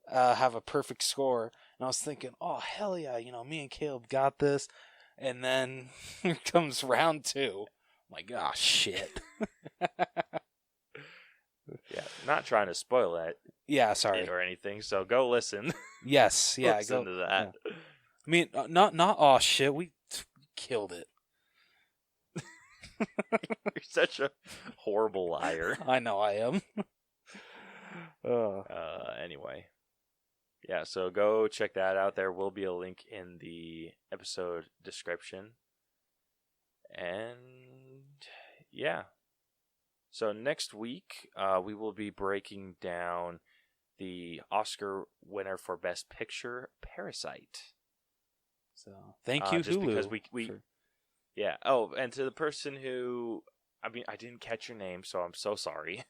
S2: have a perfect score. And I was thinking, oh hell yeah, me and Caleb got this. And then here comes round two. I'm like, oh shit.
S1: Yeah, not trying to spoil that
S2: Yeah, sorry.
S1: or anything. So go listen.
S2: Yes, yeah,
S1: Listen to that.
S2: Yeah. I mean, not. Oh shit, we killed it.
S1: You're such a horrible liar.
S2: I know I am.
S1: Anyway. Yeah, so go check that out. There will be a link in the episode description. And yeah. So next week, we will be breaking down the Oscar winner for Best Picture, Parasite.
S2: So thank you,
S1: just
S2: Hulu.
S1: because we yeah. Oh, and to the person who, I mean, I didn't catch your name, so I'm so sorry.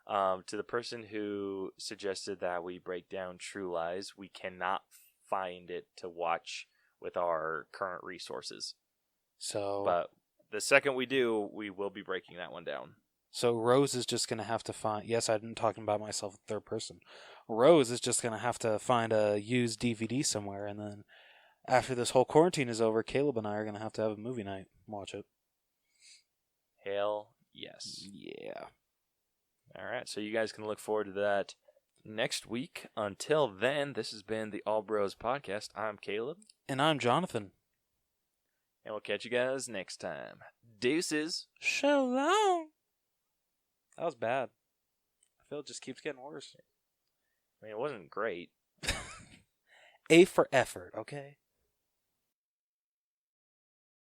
S1: To the person who suggested that we break down True Lies, we cannot find it to watch with our current resources. But the second we do, we will be breaking that one down.
S2: So Rose is just going to have to find... Yes, I'm talking about myself in third person. Rose is just going to have to find a used DVD somewhere, and then after this whole quarantine is over, Caleb and I are going to have a movie night. Watch it.
S1: Hell yes.
S2: Yeah.
S1: All right, so you guys can look forward to that next week. Until then, this has been the All Bros Podcast. I'm Caleb.
S2: And I'm Jonathan.
S1: And we'll catch you guys next time. Deuces.
S2: So long. That was bad. I feel it just keeps getting worse.
S1: I mean, it wasn't great.
S2: A for effort, okay?